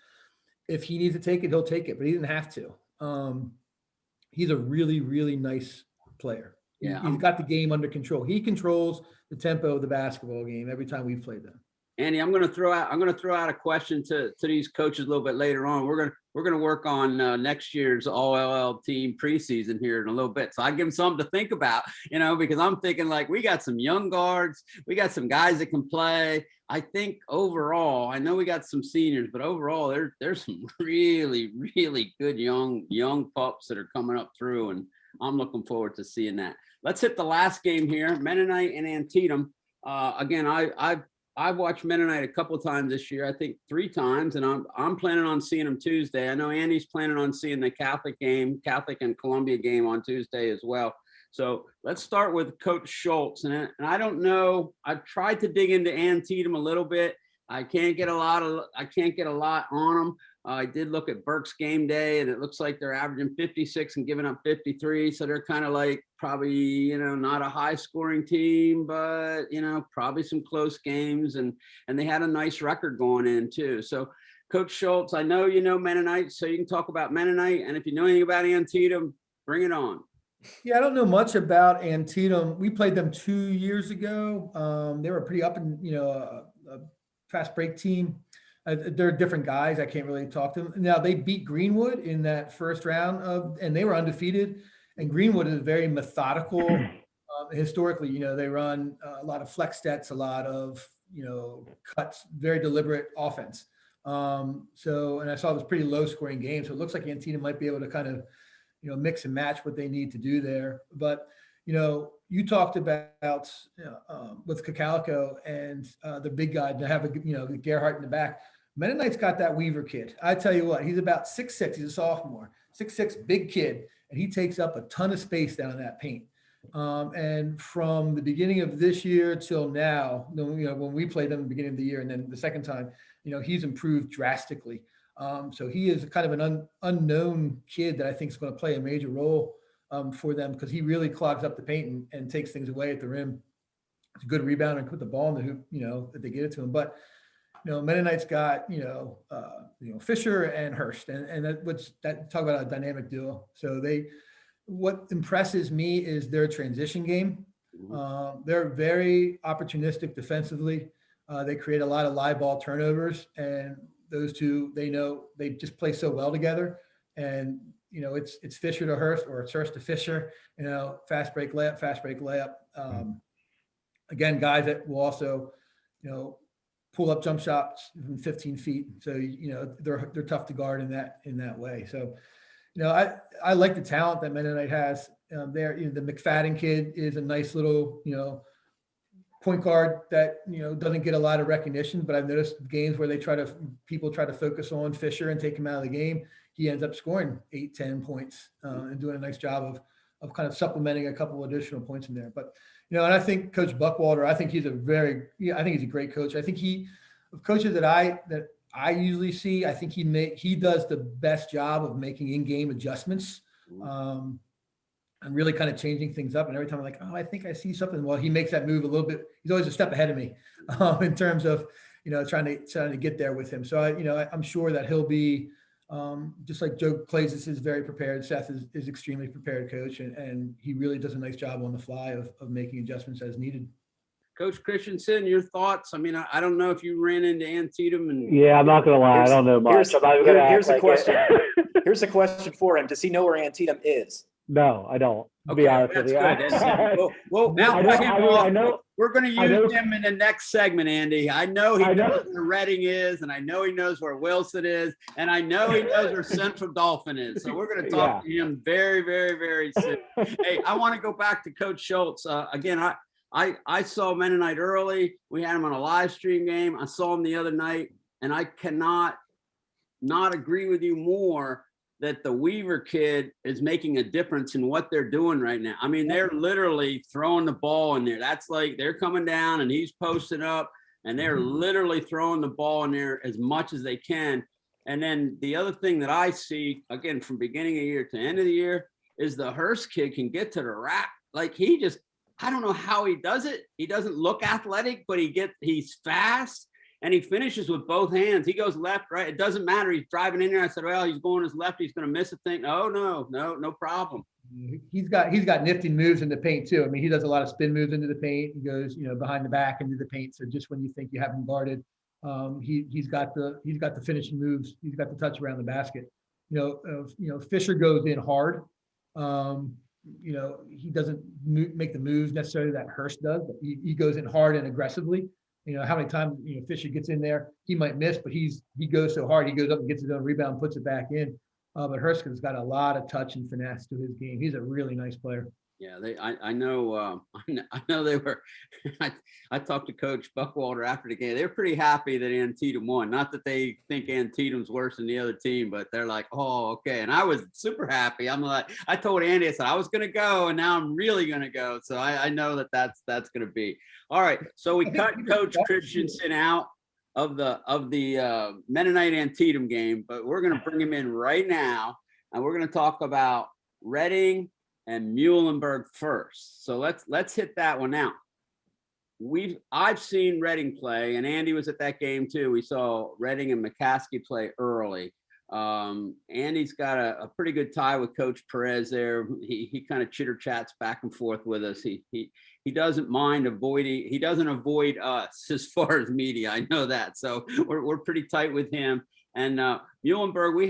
If he needs to take it, he'll take it, but he didn't have to. He's a really, really nice player. Yeah, he's got the game under control. He controls the tempo of the basketball game every time we've played them. Andy, I'm going to throw out a question to these coaches a little bit later on. We're going to work on next year's all LL team preseason here in a little bit. So I give them something to think about, because I'm thinking like we got some young guards, we got some guys that can play. I think overall, I know we got some seniors, but overall there's some really, really good young pups that are coming up through, and I'm looking forward to seeing that. Let's hit the last game here, Mennonite and Antietam. Again, I've watched Mennonite a couple of times this year, I think 3 times, and I'm planning on seeing them Tuesday. I know Andy's planning on seeing the Catholic and Columbia game on Tuesday as well. So let's start with Coach Shultz. And I don't know, I've tried to dig into Antietam a little bit. I can't get a lot on them. I did look at Burke's game day, and it looks like they're averaging 56 and giving up 53. So they're kind of like probably, not a high scoring team, but, probably some close games. And they had a nice record going in too. So Coach Shultz, I know you know Mennonite, so you can talk about Mennonite. And if you know anything about Antietam, bring it on. Yeah, I don't know much about Antietam. We played them 2 years ago. They were pretty up in, a fast break team. They're different guys. I can't really talk to them. Now, they beat Greenwood in that first round and they were undefeated. And Greenwood is very methodical. Historically, they run a lot of flex sets, a lot of, cuts, very deliberate offense. And I saw this pretty low scoring game. So it looks like Antietam might be able to kind of, mix and match what they need to do there. But, you talked about with Cacalico and the big guy to have Gerhardt in the back. Mennonite's got that Weaver kid. I tell you what, he's about 6'6". He's a sophomore, 6'6", big kid, and he takes up a ton of space down in that paint. And from the beginning of this year till now, when we played them at the beginning of the year and then the second time, he's improved drastically. So he is kind of an unknown kid that I think is going to play a major role for them, because he really clogs up the paint and takes things away at the rim. It's a good rebounder and put the ball in the hoop, if they get it to him. But Mennonite's got Fisher and Hurst, and that talk about a dynamic duo. So what impresses me is their transition game. They're very opportunistic defensively. They create a lot of live ball turnovers, and those two, they just play so well together. And it's Fisher to Hurst, or it's Hurst to Fisher. Fast break layup. Again, guys that will also pull up jump shots from 15 feet. So they're tough to guard in that way. So I like the talent that Mennonite has there. The McFadden kid is a nice little point guard that doesn't get a lot of recognition, but I've noticed games where people try to focus on Fisher and take him out of the game. He ends up scoring 8-10 points and doing a nice job of kind of supplementing a couple additional points in there. But and I think Coach Buckwalter, I think he's a great coach. I think of coaches that I usually see, I think he does the best job of making in-game adjustments and really kind of changing things up. And every time I'm like, oh, I think I see something. Well, he makes that move a little bit. He's always a step ahead of me in terms of trying to get there with him. So I'm sure that he'll be just like Joe Clazis is very prepared. Seth is extremely prepared coach, and he really does a nice job on the fly of making adjustments as needed. Coach Christensen, your thoughts? I mean, I don't know if you ran into Antietam and. Yeah, I'm not gonna lie, I don't know much. Here's a question. Here's a question for him. Does he know where Antietam is? No, I don't. To be honest with you. Well, now I know. We're going to use him in the next segment, Andy. I know he knows where Reading is, and I know he knows where Wilson is, and I know he knows where Central Dolphin is. So we're going to talk to him very, very, very soon. Hey, I want to go back to Coach Shultz. Again, I saw Mennonite early. We had him on a live stream game. I saw him the other night, and I cannot not agree with you more that the Weaver kid is making a difference in what they're doing right now. I mean, they're literally throwing the ball in there. That's like they're coming down and he's posting up, and they're literally throwing the ball in there as much as they can. And then the other thing that I see, again, from beginning of the year to end of the year, is the Hurst kid can get to the rack. Like I don't know how he does it. He doesn't look athletic, but he's fast. And he finishes with both hands. He goes left, right. It doesn't matter. He's driving in there. I said, well, he's going his left. He's going to miss a thing. Oh, no problem. He's got nifty moves in the paint too. I mean, he does a lot of spin moves into the paint. He goes, behind the back into the paint. So just when you think you have him guarded, he's got the finishing moves. He's got the touch around the basket. Fisher goes in hard. He doesn't make the moves necessarily that Hurst does, but he goes in hard and aggressively. How many times Fisher gets in there, he might miss, but he goes so hard, he goes up and gets his own rebound, puts it back in. But Hurst's got a lot of touch and finesse to his game. He's a really nice player. Yeah, I know they were. I talked to Coach Buckwalter after the game. They're pretty happy that Antietam won. Not that they think Antietam's worse than the other team, but they're like, oh, okay. And I was super happy. I'm like, I told Andy, I said I was going to go, and now I'm really going to go. So I know that's going to be all right. So we cut Coach Christensen out of the Mennonite Antietam game, but we're going to bring him in right now, and we're going to talk about Reading and Muhlenberg first. So let's hit that one out. I've seen Reading play, and Andy was at that game too. We saw Reading and McCaskey play early. Andy's got a pretty good tie with Coach Perez there. He kind of chitter chats back and forth with us. He doesn't mind avoiding. He doesn't avoid us as far as media. I know that. So we're pretty tight with him. And Muhlenberg, we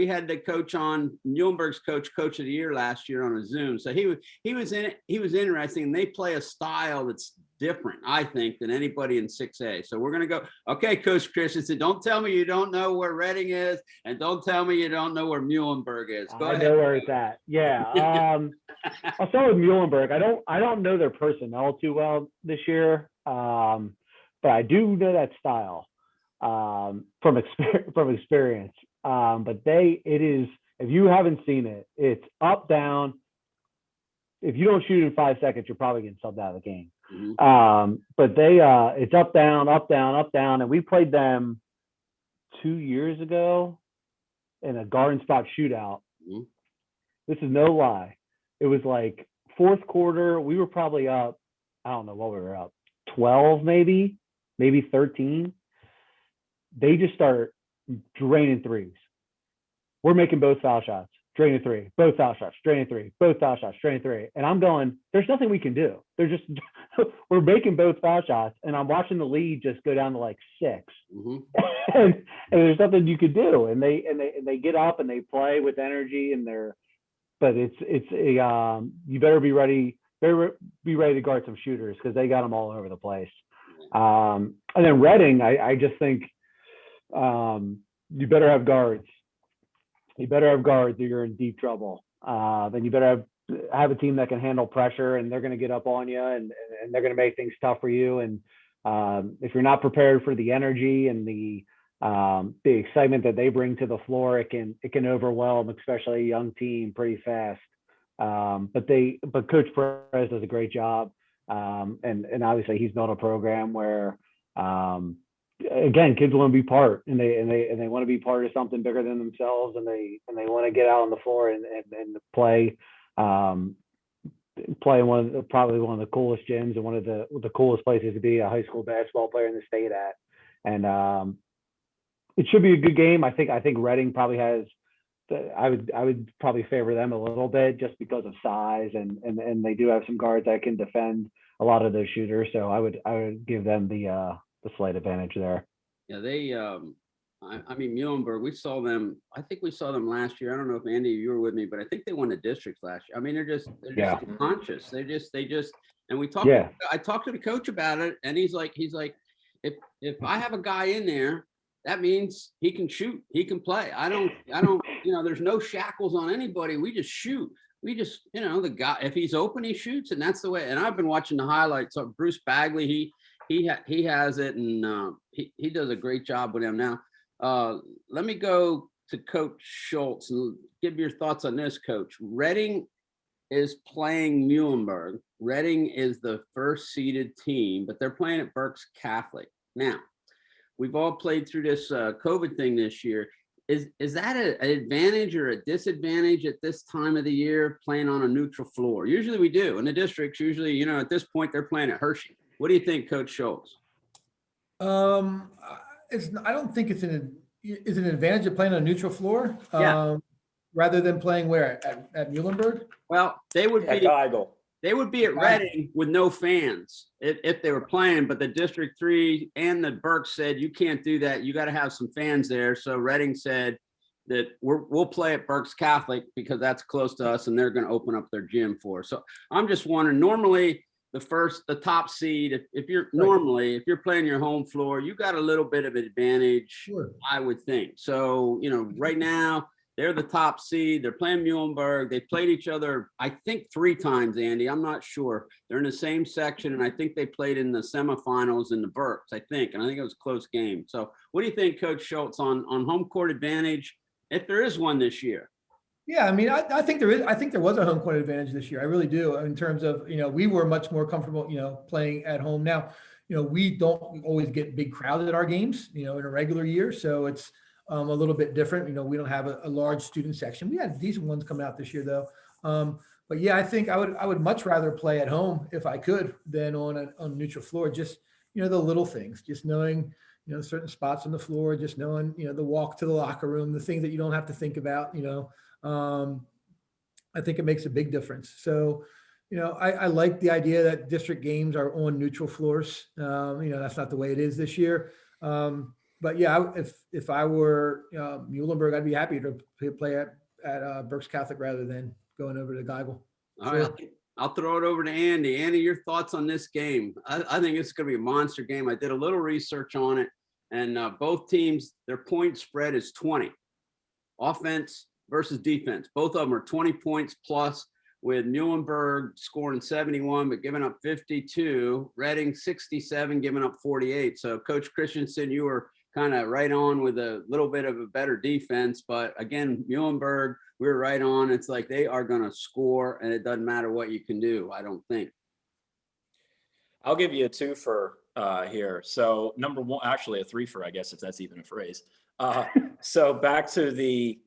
had the coach on, Muhlenberg's coach of the year last year on a Zoom. So he was interesting. And they play a style that's different, I think, than anybody in 6A. So we're gonna go. Okay, Coach Christensen, don't tell me you don't know where Reading is, and don't tell me you don't know where Muhlenberg is. Go ahead. I know where it's at. Yeah. I'll start with Muhlenberg. I don't know their personnel too well this year, but I do know that style. from experience. But it is, if you haven't seen it, it's up, down. If you don't shoot in 5 seconds, you're probably getting subbed out of the game. But it's up, down, up, down, up, down. And we played them 2 years ago in a garden spot shootout. This is no lie. It was like fourth quarter. We were probably up, I don't know what we were up, 12 maybe 13. They just start draining threes. We're making both foul shots, draining three, both foul shots, draining three, both foul shots, draining three. And I'm going, there's nothing we can do. They're just, we're making both foul shots. And I'm watching the lead just go down to like 6. And there's nothing you could do. And they get up and they play with energy but you better be ready to guard some shooters because they got them all over the place. And then Reading, I just think you better have guards. You better have guards or you're in deep trouble. Then you better have a team that can handle pressure and they're going to get up on you and they're going to make things tough for you. And if you're not prepared for the energy and the excitement that they bring to the floor, it can overwhelm, especially a young team, pretty fast. But Coach Perez does a great job. And obviously he's built a program where, again, kids want to be part and they want to be part of something bigger than themselves. And they want to get out on the floor and play in probably one of the coolest gyms and one of the coolest places to be a high school basketball player in the state at. And, it should be a good game. I think Reading probably has. I would probably favor them a little bit just because of size and they do have some guards that can defend a lot of those shooters. So I would give them the slight advantage there. Yeah, they. I mean, Muhlenberg. We saw them. I think we saw them last year. I don't know if Andy, you were with me, but I think they won the districts last year. I mean, they're just unconscious. They just. And we talked. Yeah. I talked to the coach about it, and he's like, if I have a guy in there, that means he can shoot, he can play. I don't, there's no shackles on anybody. We just shoot. We just, the guy, if he's open, he shoots. And that's the way. And I've been watching the highlights of Bruce Bagley. He has it and he does a great job with him now. Let me go to Coach Shultz and give your thoughts on this, Coach. Reading is playing Muhlenberg. Reading is the first seeded team, but they're playing at Berks Catholic. Now, we've all played through this COVID thing this year. Is that an advantage or a disadvantage at this time of the year playing on a neutral floor? Usually we do. In the districts, usually, at this point, they're playing at Hershey. What do you think, Coach Schultz? I don't think it's an advantage of playing on a neutral floor. Rather than playing where at Muhlenberg? Well, they would be Geigel. They would be at Reading with no fans if they were playing, but the District 3 and the Berks said, you can't do that. You got to have some fans there. So Reading said that we'll play at Berks Catholic because that's close to us and they're going to open up their gym for us. So I'm just wondering, normally the top seed, if you're playing your home floor, you got a little bit of advantage, Sure. I would think. So, right now, they're the top seed. They're playing Muhlenberg. They played each other, I think, 3 times, Andy. I'm not sure. They're in the same section, and I think they played in the semifinals in the Berks, I think. And I think it was a close game. So what do you think, Coach Schultz, on home court advantage, if there is one this year? Yeah, I mean, I think there is. I think there was a home court advantage this year. I really do. In terms of, we were much more comfortable, playing at home. Now, we don't always get big crowds at our games, in a regular year. So it's a little bit different. We don't have a large student section. We had decent ones coming out this year, though. But yeah, I think I would much rather play at home if I could than on a neutral floor. Just the little things, just knowing certain spots on the floor, just knowing the walk to the locker room, the things that you don't have to think about. I think it makes a big difference. So I like the idea that district games are on neutral floors. That's not the way it is this year. But yeah, if I were Muhlenberg, I'd be happy to play at Berks Catholic rather than going over to Geigel. All right, I'll throw it over to Andy. Andy, your thoughts on this game? I think it's going to be a monster game. I did a little research on it, and both teams, their point spread is 20. Offense versus defense. Both of them are 20 points plus, with Muhlenberg scoring 71, but giving up 52. Reading 67, giving up 48. So Coach Christensen, you were kind of right on with a little bit of a better defense. But again, Muhlenberg, we were right on. It's like they are going to score, and it doesn't matter what you can do, I don't think. I'll give you a 2 for here. So number one, actually a 3 for, I guess, if that's even a phrase. So back to the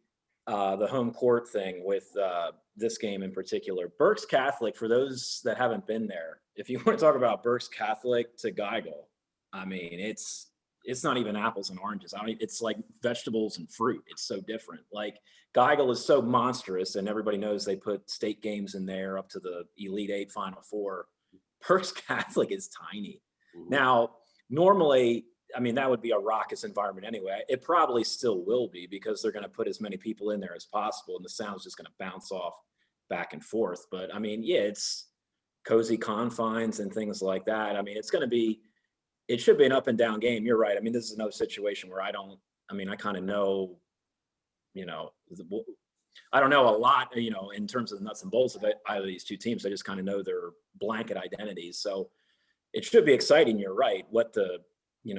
home court thing with this game in particular. Berks Catholic, for those that haven't been there, if you want to talk about Berks Catholic to Geigel, I mean, it's not even apples and oranges. It's like vegetables and fruit. It's so different. Like Geigel is so monstrous, and everybody knows they put state games in there up to the Elite Eight, Final Four. Berks Catholic is tiny. Mhm. Now, normally, I mean, that would be a raucous environment anyway. It probably still will be because they're going to put as many people in there as possible, and the sound's just going to bounce off back and forth. But I mean, yeah, it's cozy confines and things like that. I mean, it should be an up and down game. You're right. I mean, this is no situation where I kind of know, I don't know a lot, in terms of the nuts and bolts of either of these two teams. I just kind of know their blanket identities. So it should be exciting. You're right. What the,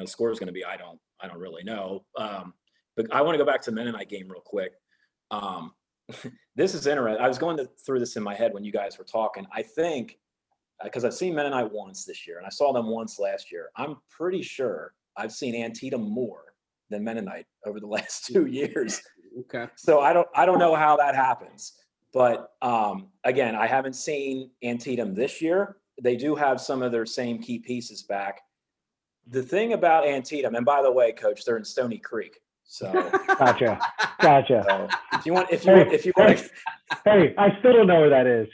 score is going to be, I don't really know. But I want to go back to the Mennonite game real quick. This is interesting. I was going through this in my head when you guys were talking. I think, because I've seen Mennonite once this year and I saw them once last year. I'm pretty sure I've seen Antietam more than Mennonite over the last 2 years. Okay. So I don't know how that happens, but again, I haven't seen Antietam this year. They do have some of their same key pieces back. The thing about Antietam, and by the way, Coach, they're in Stony Creek. So Gotcha. So if you want, Hey, I still don't know where that is.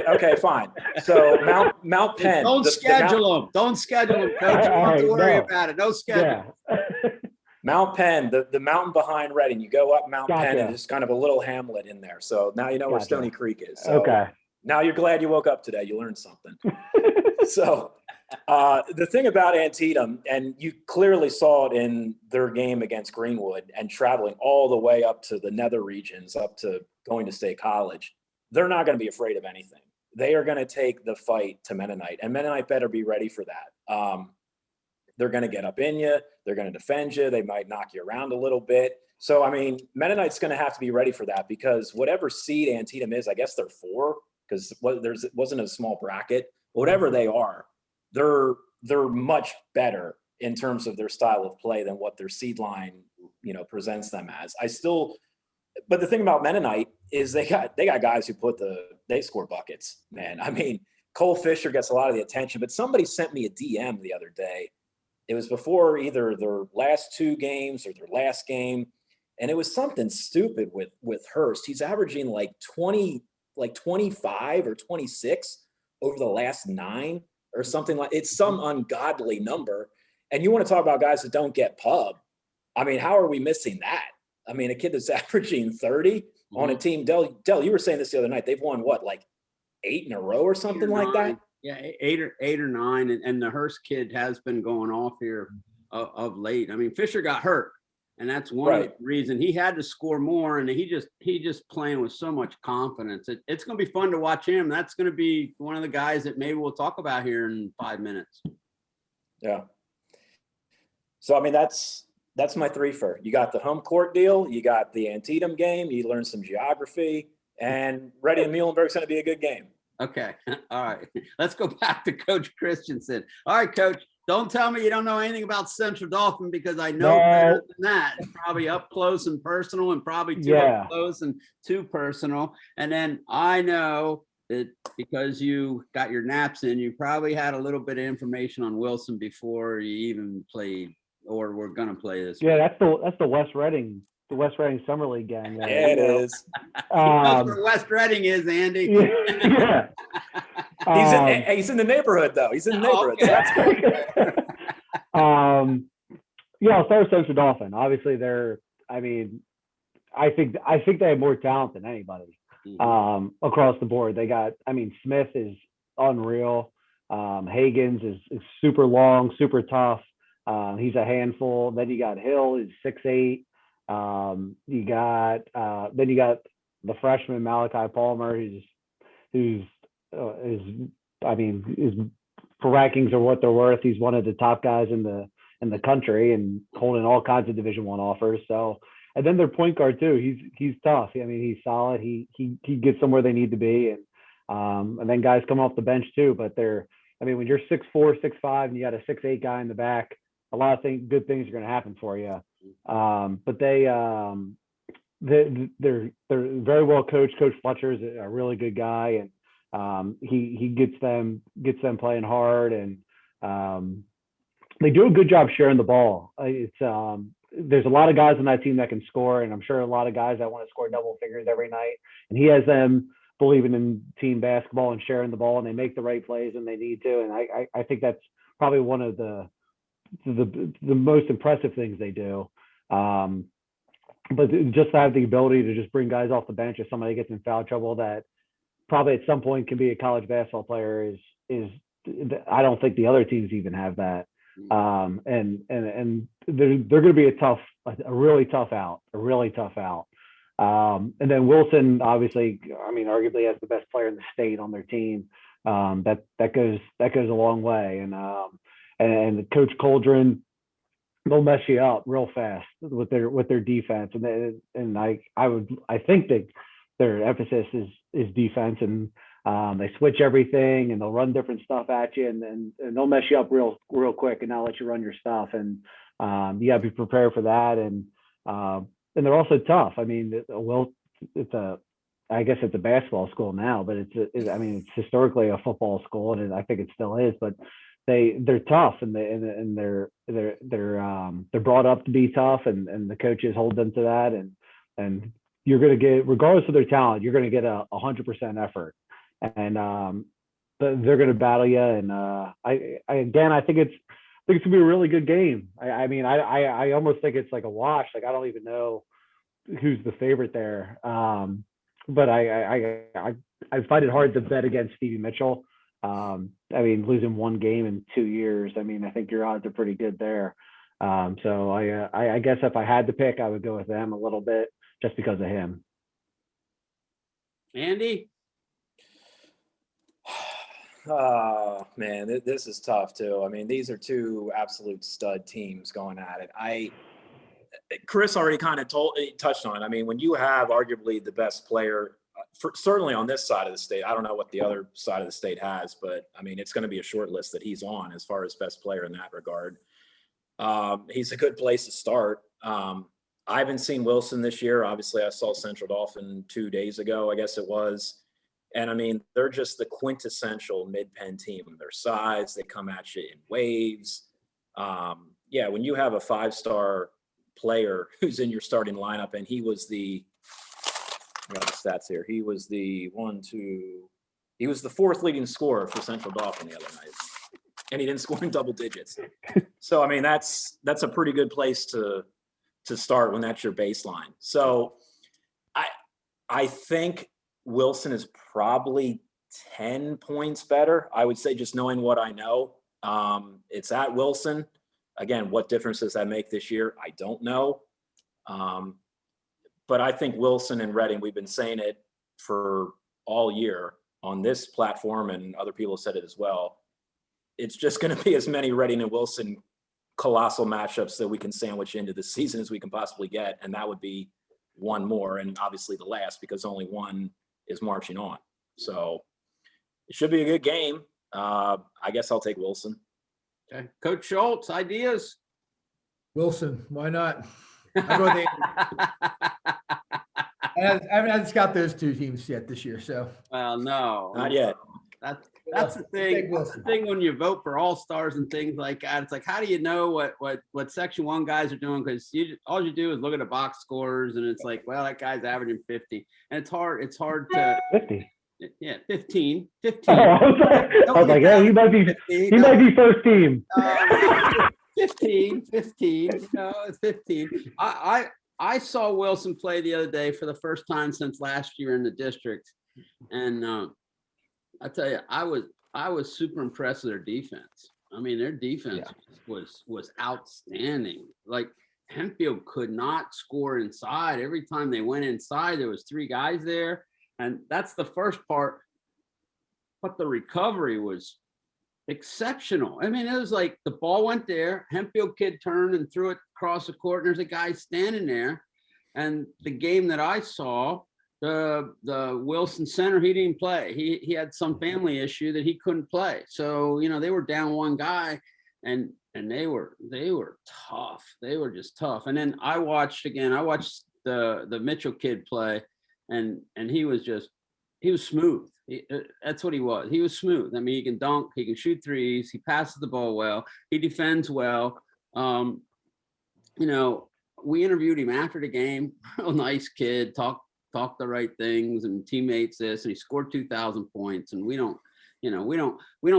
Okay, fine. So Mount Penn. Don't schedule them. Don't schedule them, Coach. You don't have to worry about it. No schedule. Yeah. Mount Penn, the mountain behind Reading. You go up Mount Penn, and Gotcha. there's kind of a little hamlet in there. So now you know where Gotcha. Stony Creek is. So Okay. now you're glad you woke up today. You learned something. So the thing about Antietam, and you clearly saw it in their game against Greenwood and traveling all the way up to the nether regions, up to going to State College, they're not going to be afraid of anything. They are going to take the fight to Mennonite, and Mennonite better be ready for that. They're going to get up in you. They're going to defend you. They might knock you around a little bit. So, I mean, Mennonite's going to have to be ready for that, because whatever seed Antietam is, I guess they're 4, because it wasn't a small bracket. Whatever they are, they're much better in terms of their style of play than what their seed line, presents them as. But the thing about Mennonite is they got guys who they score buckets, man. I mean, Cole Fisher gets a lot of the attention, but somebody sent me a DM the other day. It was before either their last 2 games or their last game, and it was something stupid with Hurst. He's averaging like 25 or 26 over the last 9 or something like. It's some ungodly number. And you want to talk about guys that don't get pub. I mean, how are we missing that? I mean, a kid that's averaging 30 on a team. Del, you were saying this the other night. They've won what, like 8 in a row or something like that? Yeah, 8 or 9. And the Hurst kid has been going off here of late. I mean, Fisher got hurt, and that's one of the reason he had to score more. And he just playing with so much confidence. It's going to be fun to watch him. That's going to be one of the guys that maybe we'll talk about here in 5 minutes. Yeah. So, I mean, that's my 3 for. You got the home court deal. You got the Antietam game. You learn some geography, and Reading and Muhlenberg's going to be a good game. Okay. All right. Let's go back to Coach Christensen. All right, Coach. Don't tell me you don't know anything about Central Dauphin, because I know better than that. Probably up close and personal, and probably too up close and too personal. And then I know that because you got your naps in, you probably had a little bit of information on Wilson before you even played, or we're going to play this. Yeah, that's the West Reading Summer League gang. Yeah, it is. He knows where West Reading is, Andy. Yeah. He's in the neighborhood, though. He's in the neighborhood. Okay. So that's good. I'll start with Central Dauphin. Obviously, I think they have more talent than anybody across the board. They got, Smith is unreal. Hagens is super long, super tough. He's a handful. Then you got Hill, is 6'8". You got the freshman Malachi Palmer, who's for rankings are what they're worth. He's one of the top guys in in the country and holding all kinds of Division I offers. So, and then their point guard too. He's tough. I mean, he's solid. He gets them where they need to be, and then guys come off the bench too. But when you're 6'4", 6'5", and you got a 6'8" guy in the back, a lot of good things are going to happen for you. But they're very well coached. Coach Fletcher's a really good guy, and he gets them playing hard, and they do a good job sharing the ball. There's a lot of guys on that team that can score, and I'm sure a lot of guys that want to score double figures every night. And he has them believing in team basketball and sharing the ball, and they make the right plays when they need to. And I think that's probably one of the most impressive things they do. But just to have the ability to just bring guys off the bench if somebody gets in foul trouble that probably at some point can be a college basketball player is I don't think the other teams even have that. And they're going to be a really tough out. And then Wilson, obviously, arguably has the best player in the state on their team. That goes a long way. And Coach Coldren, they'll mess you up real fast with their defense. And I think that their emphasis is defense, and they switch everything and they'll run different stuff at you, and they'll mess you up real quick and not let you run your stuff. And you gotta be prepared for that. And they're also tough. I guess it's a basketball school now, but it's historically a football school, and I think it still is. But they're tough, and they're brought up to be tough, and the coaches hold them to that. And you're going to get, regardless of their talent, you're going to get 100% effort, and they're going to battle you. And I think it's going to be a really good game. I almost think it's like a wash. Like, I don't even know who's the favorite there. But I find it hard to bet against Stevie Mitchell. Losing one game in 2 years, I think your odds are pretty good there. So I guess if I had to pick, I would go with them a little bit just because of him. Andy? Oh man, this is tough too. These are two absolute stud teams going at it. Chris already kind of touched on it. When you have arguably the best player, certainly on this side of the state, I don't know what the other side of the state has, but it's going to be a short list that he's on as far as best player in that regard. He's a good place to start. I haven't seen Wilson this year. Obviously, I saw Central Dauphin 2 days ago, I guess it was. And they're just the quintessential mid-pen team. Their size, they come at you in waves. When you have a 5-star player who's in your starting lineup, and he was I got the stats here. He was the fourth leading scorer for Central Dauphin the other night, and he didn't score in double digits. So that's a pretty good place to start when that's your baseline. So I think Wilson is probably 10 points better. I would say, just knowing what I know. It's at Wilson. Again, what difference does that make this year? I don't know. But I think Wilson and Reading, we've been saying it for all year on this platform, and other people have said it as well. It's just going to be as many Reading and Wilson colossal matchups that we can sandwich into the season as we can possibly get. And that would be one more, and obviously the last, because only one is marching on. So it should be a good game. I guess I'll take Wilson. Okay. Coach Shultz, ideas? Wilson, why not? I'll go with I haven't had to scout those two teams yet this year, so. Well, no. Not yet. That's the thing. That's the thing when you vote for all-stars and things like that. It's like, how do you know what Section 1 guys are doing? Because all you do is look at the box scores, and it's like, well, that guy's averaging 50. And it's hard to 50. Yeah, 15. Oh, I was like, yeah, he might be first team. 15. It's 15. I saw Wilson play the other day for the first time since last year in the district, and I tell you, I was super impressed with their defense. Their defense was outstanding. Like, Hempfield could not score inside. Every time they went inside, there was 3 guys there, and that's the first part. But the recovery was exceptional. I mean, it was like the ball went there, Hempfield kid turned and threw it across the court, and there's a guy standing there. And the game that I saw, the Wilson center, he didn't play. He had some family issue that he couldn't play. So, you know, they were down one guy, and they were tough. They were just tough. And then I watched the Mitchell kid play, and he was smooth. That's what he was. He was smooth. I mean, he can dunk, he can shoot threes, he passes the ball well, he defends well. You know, we interviewed him after the game. Real nice kid, talked the right things, and teammates this, and he scored 2,000 points. And we don't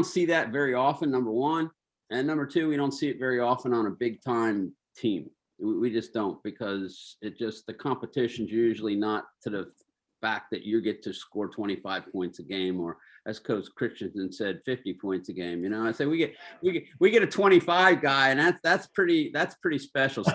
see that very often, number one. And number two, we don't see it very often on a big time team. We just don't, because the competition's usually not to the fact that you get to score 25 points a game, or as Coach Christensen said, 50 points a game. You know, I say we get a 25 guy, and that's pretty special.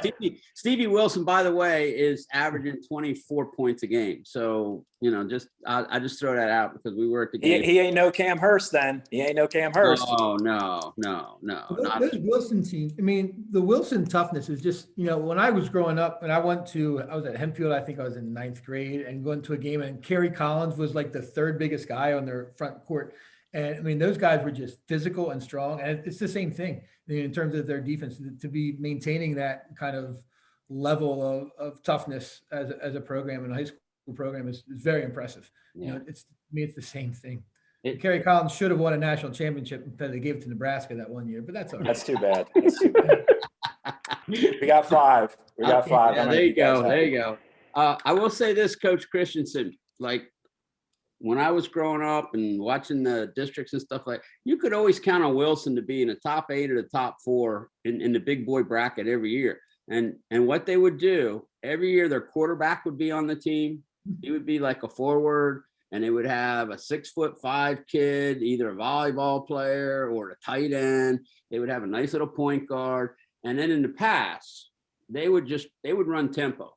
Stevie Wilson, by the way, is averaging 24 points a game. So, you know, I just throw that out because we were at the game. He ain't no Cam Hurst then. He ain't no Cam Hurst. Oh, no. Those Wilson teams, I mean, the Wilson toughness is just, you know, when I was growing up and I was at Hempfield, I think I was in 9th grade, and going to a game, and Kerry Collins was like the 3rd biggest guy on their front court. And I mean, those guys were just physical and strong. And it's the same thing in terms of their defense, to be maintaining that kind of level of toughness as a program, and a high school program is very impressive. Yeah. You know, it's the same thing. Kerry Collins should have won a national championship because they gave it to Nebraska that one year, but that's all right. That's too bad. We got 5. Yeah, there you go. I will say this, Coach Christensen, like when I was growing up and watching the districts and stuff, like, you could always count on Wilson to be in the top 8 or the top 4 in the big boy bracket every year. And what they would do every year, their quarterback would be on the team. He would be like a forward, and they would have a 6'5" kid, either a volleyball player or a tight end. They would have a nice little point guard. And then in the pass, they would run tempo.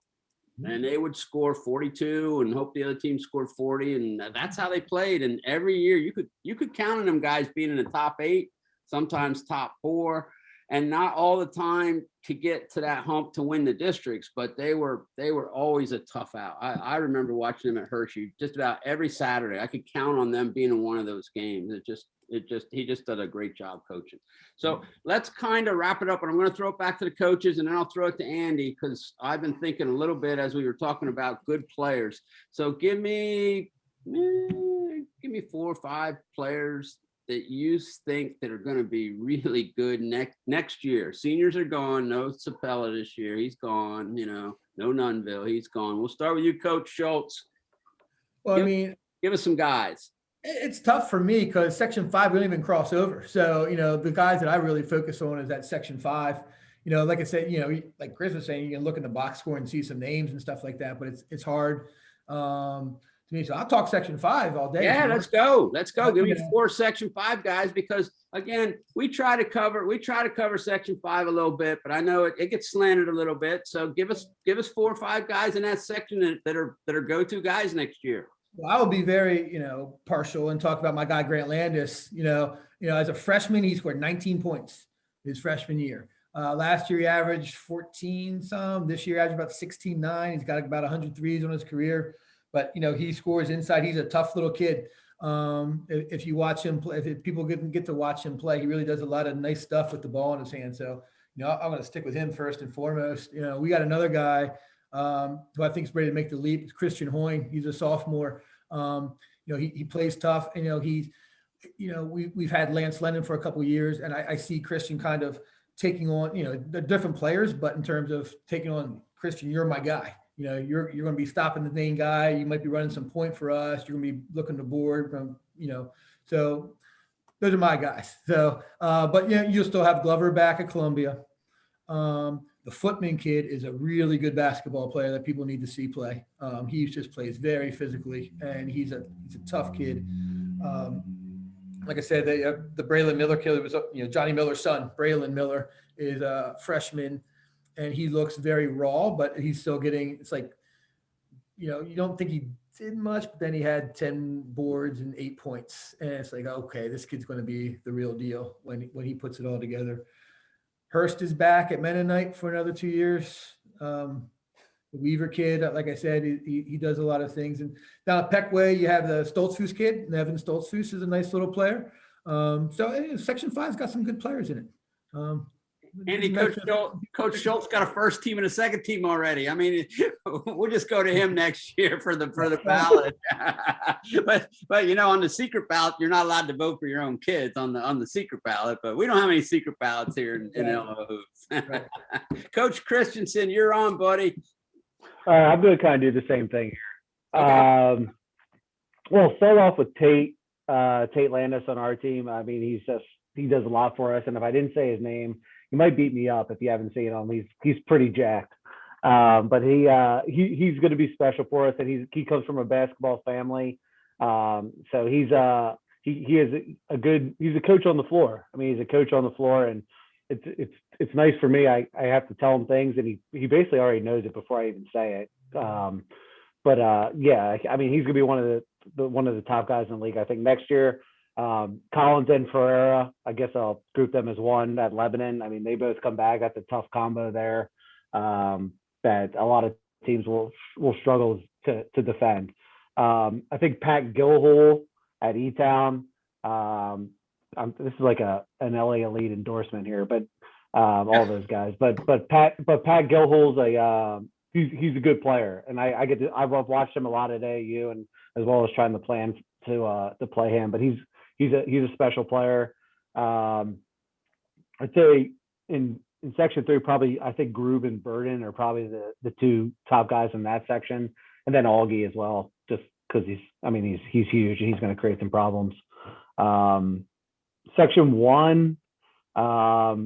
And they would score 42 and hope the other team scored 40. And that's how they played. And every year you could count on them guys being in the top 8, sometimes top 4, and not all the time to get to that hump to win the districts, but they were always a tough out. I remember watching them at Hershey just about every Saturday. I could count on them being in one of those games. He just did a great job coaching. So let's kind of wrap it up, and I'm going to throw it back to the coaches, and then I'll throw it to Andy, because I've been thinking a little bit as we were talking about good players. So give me 4 or 5 players that you think that are going to be really good next year. Seniors are gone. No Sapella this year. He's gone. You know, no Nunville. He's gone. We'll start with you, Coach Shultz. Well, give us some guys. It's tough for me because Section 5, we don't even cross over. So, you know, the guys that I really focus on is that Section 5. You know, like I said, you know, like Chris was saying, you can look in the box score and see some names and stuff like that, but it's hard to me. So I'll talk Section 5 all day. Yeah, let's go. Give me 4 Section 5 guys, because again, we try to cover Section 5 a little bit, but I know it gets slanted a little bit. So give us 4 or 5 guys in that section that are go-to guys next year. Well, I will be very, you know, partial and talk about my guy, Grant Landis. You know, as a freshman, he scored 19 points his freshman year. Last year, he averaged 14 some. This year, he averaged about 16.9. He's got about 100 threes on his career. But, you know, he scores inside. He's a tough little kid. If you watch him play, if people get to watch him play, he really does a lot of nice stuff with the ball in his hand. So, you know, I'm going to stick with him first and foremost. You know, we got another guy who I think is ready to make the leap. It's Christian Hoyne. He's a sophomore. You know, he plays tough. And, we've had Lance Lennon for a couple of years, and I see Christian kind of taking on, you know, the different players, but in terms of taking on Christian, you're my guy. You know, you're going to be stopping the main guy. You might be running some point for us. You're going to be looking to board from, you know, so those are my guys. So, but yeah, you'll still have Glover back at Columbia. The Footman kid is a really good basketball player that people need to see play. He just plays very physically, and he's a tough kid. Like I said, the Braylon Miller kid was, you know, Johnny Miller's son. Braylon Miller is a freshman, and he looks very raw, but he's still getting. It's like, you know, you don't think he's didn't much, but then he had 10 boards and 8 points. And it's like, okay, this kid's going to be the real deal when he puts it all together. Hurst is back at Mennonite for another 2 years. The Weaver kid, like I said, he does a lot of things. And down at Peckway, you have the Stoltzfus kid. Nevin Stoltzfus is a nice little player. Section 5's got some good players in it. Andy, Coach Schultz got a first team and a second team already. I mean, we'll just go to him next year for the ballot. but on the secret ballot, you're not allowed to vote for your own kids on the secret ballot. But we don't have any secret ballots here in LO Hoops. Right. Coach Christensen, you're on, buddy. I'm going to kind of do the same thing here. Okay. Well, start off with Tate Landis on our team. I mean, he does a lot for us. And if I didn't say his name, you might beat me up if you haven't seen him. He's pretty jacked. But he's going to be special for us. And he comes from a basketball family. So he's a coach on the floor. I mean, he's a coach on the floor, and it's nice for me. I have to tell him things, and he basically already knows it before I even say it. Yeah, I mean, he's gonna be one of the top guys in the league. I think next year, Collins and Ferreira, I guess I'll group them as one at Lebanon. I mean, they both come back. That's a tough combo there that a lot of teams will struggle to defend. I think Pat Gilhole at E-Town. This is like an LA Elite endorsement here, but all those guys. But Pat Gilhole's he's a good player, and I've watched him a lot at AAU, and as well as trying to plan to play him. But he's a special player. I'd say in section 3, probably I think Grube and Burden are probably the two top guys in that section, and then Augie as well, just because he's huge and he's going to create some problems. Section 1, I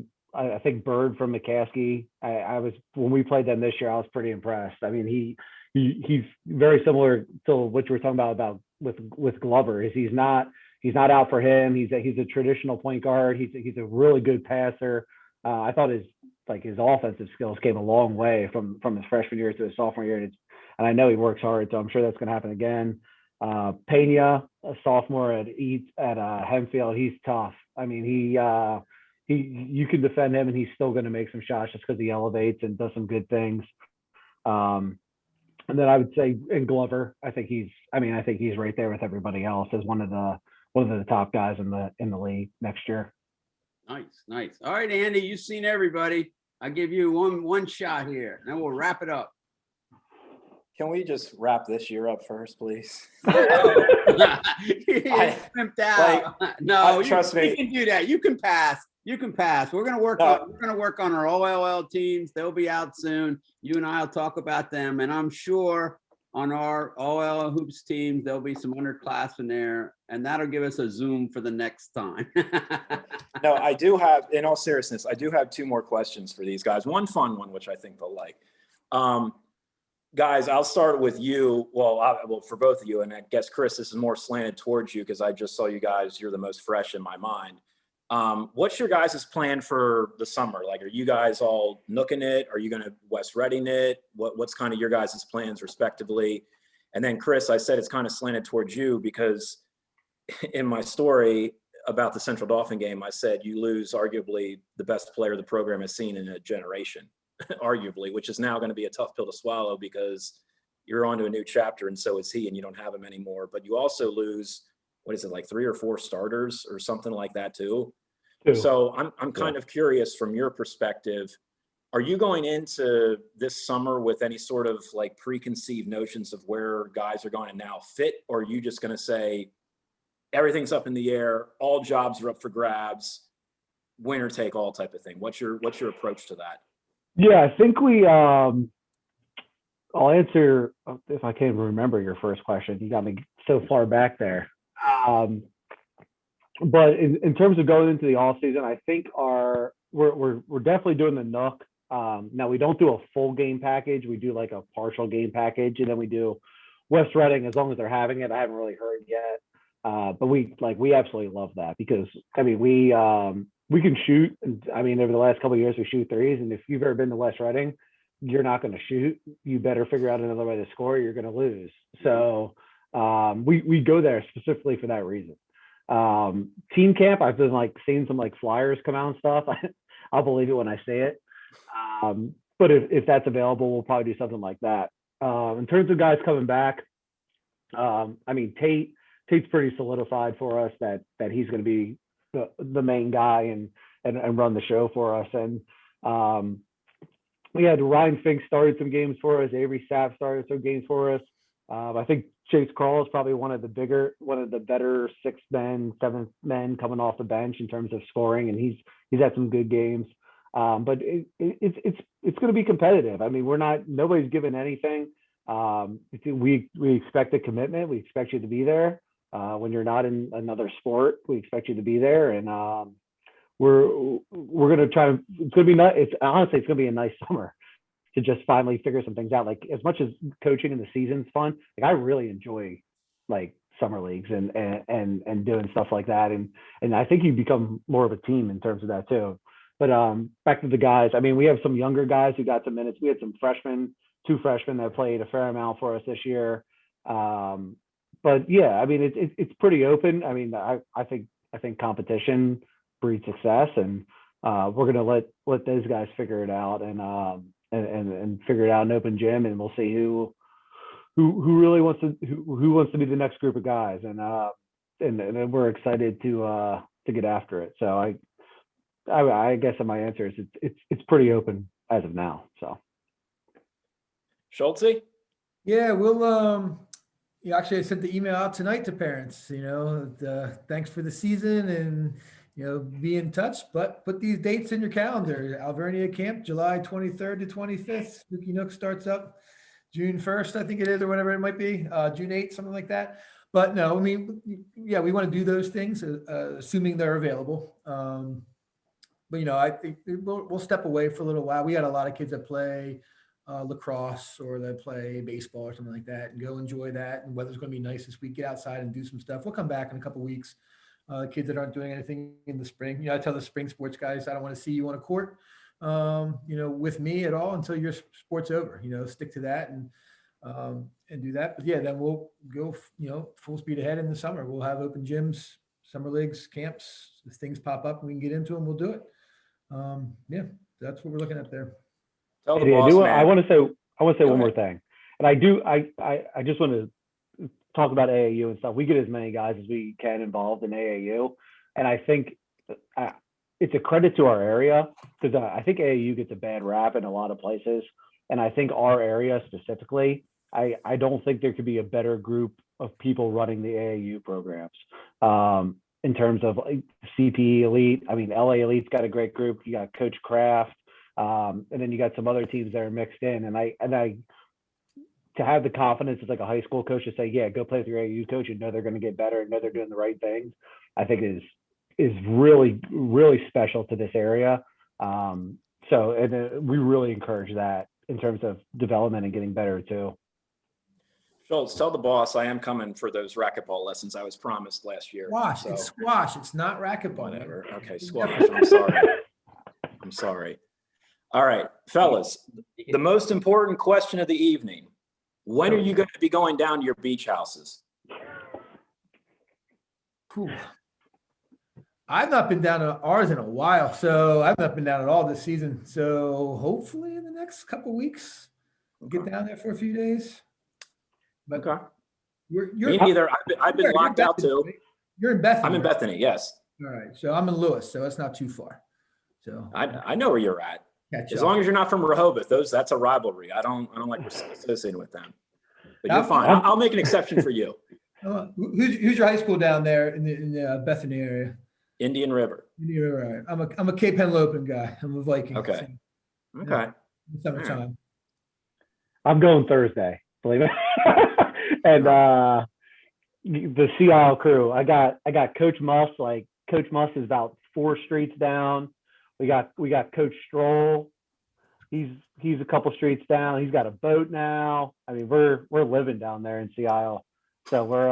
think Bird from McCaskey. I was, when we played them this year, I was pretty impressed. I mean, he's very similar to what you were talking about with Glover. He's not out for him. He's a traditional point guard. He's a really good passer. I thought his offensive skills came a long way from his freshman year to his sophomore year, and I know he works hard, so I'm sure that's going to happen again. Pena, a sophomore at Hempfield, he's tough. I mean, you can defend him, and he's still going to make some shots just because he elevates and does some good things. And then I would say in Glover, I think he's right there with everybody else as one of the top guys in the league next year. Nice. All right, Andy, you've seen everybody. I give you one shot here, and then we'll wrap it up. Can we just wrap this year up first, please? Pimped out. No, trust me. You can do that. You can pass. We're gonna work on our OLL teams. They'll be out soon. You and I'll talk about them, and I'm sure on our OLL hoops teams there'll be some underclassmen there, and that'll give us a Zoom for the next time. No, I do have, in all seriousness, I do have 2 more questions for these guys. One fun one, which I think they'll like. Guys, I'll start with you. Well, for both of you, and I guess Chris, this is more slanted towards you because I just saw you guys. You're the most fresh in my mind. What's your guys' plan for the summer? Like, are you guys all nooking it? Are you going to West Reading it? What's kind of your guys' plans respectively? And then Chris, I said it's kind of slanted towards you because in my story about the Central Dauphin game, I said you lose arguably the best player the program has seen in a generation. Arguably, which is now going to be a tough pill to swallow because you're on to a new chapter and so is he, and you don't have him anymore. But you also lose, what is it, like 3 or 4 starters or something like that too? So I'm kind of curious from your perspective, are you going into this summer with any sort of like preconceived notions of where guys are going to now fit? Or are you just going to say everything's up in the air, all jobs are up for grabs, winner take all type of thing? What's your approach to that? Yeah, I think I'll answer if I can remember your first question. You got me so far back there. But in terms of going into the off season, I think we're definitely doing the Nook. Now we don't do a full game package. We do like a partial game package, and then we do West Reading as long as they're having it. I haven't really heard yet. But we absolutely love that because I mean we can shoot. I mean, over the last couple of years, we shoot threes. And if you've ever been to West Reading, you're not going to shoot, you better figure out another way to score. You're going to lose. So we go there specifically for that reason. Team camp, I've been like seeing some like flyers come out and stuff. I'll believe it when I see it. But if that's available, we'll probably do something like that. In terms of guys coming back, I mean, Tate's pretty solidified for us that he's going to be the main guy and run the show for us. And we had Ryan Fink started some games for us. Avery Sapp started some games for us. I think Chase Carl is probably one of the better 6 men, 7 men coming off the bench in terms of scoring, and he's had some good games. But it's going to be competitive. I mean, nobody's given anything. We expect a commitment. We expect you to be there. When you're not in another sport, we expect you to be there, and we're going to try to. It's going to be it's going to be a nice summer to just finally figure some things out. Like, as much as coaching in the season's fun, like I really enjoy like summer leagues and doing stuff like that. And I think you become more of a team in terms of that too. But back to the guys, I mean, we have some younger guys who got some minutes. We had some 2 freshmen that played a fair amount for us this year. But yeah, I mean, it's pretty open. I mean, I think competition breeds success, and we're gonna let those guys figure it out and figure it out in open gym, and we'll see who really wants to be the next group of guys, and we're excited to get after it. So I guess my answer is it's pretty open as of now. So Schultz? Yeah, we'll actually I sent the email out tonight to parents, thanks for the season and be in touch, but put these dates in your calendar. Alvernia camp, July 23rd to 25th. Spooky Nook starts up June 1st, I think it is, or whatever it might be, June 8th, something like that. But no, I mean, yeah, we want to do those things, assuming they're available. But I think we'll step away for a little while. We had a lot of kids that play lacrosse or that play baseball or something like that, and go enjoy that. And weather's going to be nice this week. Get outside and do some stuff. We'll come back in a couple of weeks. Kids that aren't doing anything in the spring, I tell the spring sports guys, I don't want to see you on a court, with me at all until your sport's over. Stick to that and do that. But yeah, then we'll go, full speed ahead in the summer. We'll have open gyms, summer leagues, camps. If things pop up and we can get into them, we'll do it. Yeah, that's what we're looking at there. Tell the Hey, boss, man. I want to say one ahead. more thing, and I just want to talk about AAU and stuff. We get as many guys as we can involved in AAU, and I think it's a credit to our area, because I think AAU gets a bad rap in a lot of places, and I think our area specifically, I don't think there could be a better group of people running the AAU programs. In terms of like CPE Elite, I mean, LA Elite's got a great group. You got Coach Kraft, and then you got some other teams that are mixed in. And I to have the confidence as like a high school coach to say, yeah, go play with your AAU coach and know they're going to get better and know they're doing the right things, I think is really, really special to this area. We really encourage that in terms of development and getting better too. Schultz, tell the boss I am coming for those racquetball lessons I was promised last year. Squash. So, It's squash. It's not racquetball. whatever. Okay, squash. I'm sorry. All right, fellas, the most important question of the evening. When are you going to be going down to your beach houses? Whew. I've not been down to ours in a while, so I've not been down at all this season. So hopefully in the next couple of weeks, we'll get down there for a few days. But Okay. you're Me neither. I've been locked out too. Right? You're in Bethany. I'm in right? Bethany, yes. All right. So I'm in Lewis, so it's not too far. So I know where you're at. catch As up. long as you're not from Rehoboth, that's a rivalry. I don't like associating with them. But you're I'm- fine. I'll make an exception for you. Who's your high school down there in the Bethany area? Indian River. You're right. I'm a Cape Henlopen guy. I'm a Viking. Okay. So, Okay. in the summertime. I'm going Thursday, believe it. And the Sea Isle crew, I got Coach Muss. Like, Coach Muss is about 4 streets down. We got Coach Stroll. He's a couple streets down. He's got a boat now. I mean, we're living down there in Sea Isle. So we'll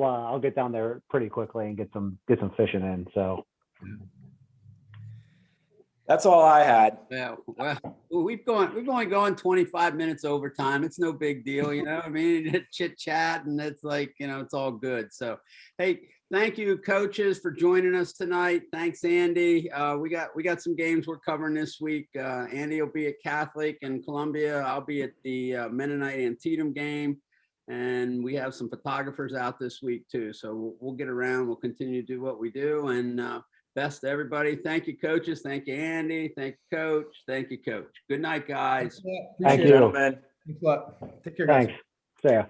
I'll get down there pretty quickly and get some fishing in. So That's all I had. Yeah, well, we've only gone 25 minutes overtime. It's no big deal, you know. I mean, chit chat, and it's like, you know, it's all good. So, hey, thank you, coaches, for joining us tonight. Thanks, Andy. We got some games we're covering this week. Andy will be at Catholic and Columbia. I'll be at the Mennonite Antietam game, and we have some photographers out this week too. So we'll get around. We'll continue to do what we do, and best to everybody. Thank you, coaches. Thank you, Andy. Thank you, coach. Thank you, coach. Good night, guys. Yeah, Thank appreciate it. you. Gentlemen. Thanks a lot. Take care, guys. Thanks. See ya.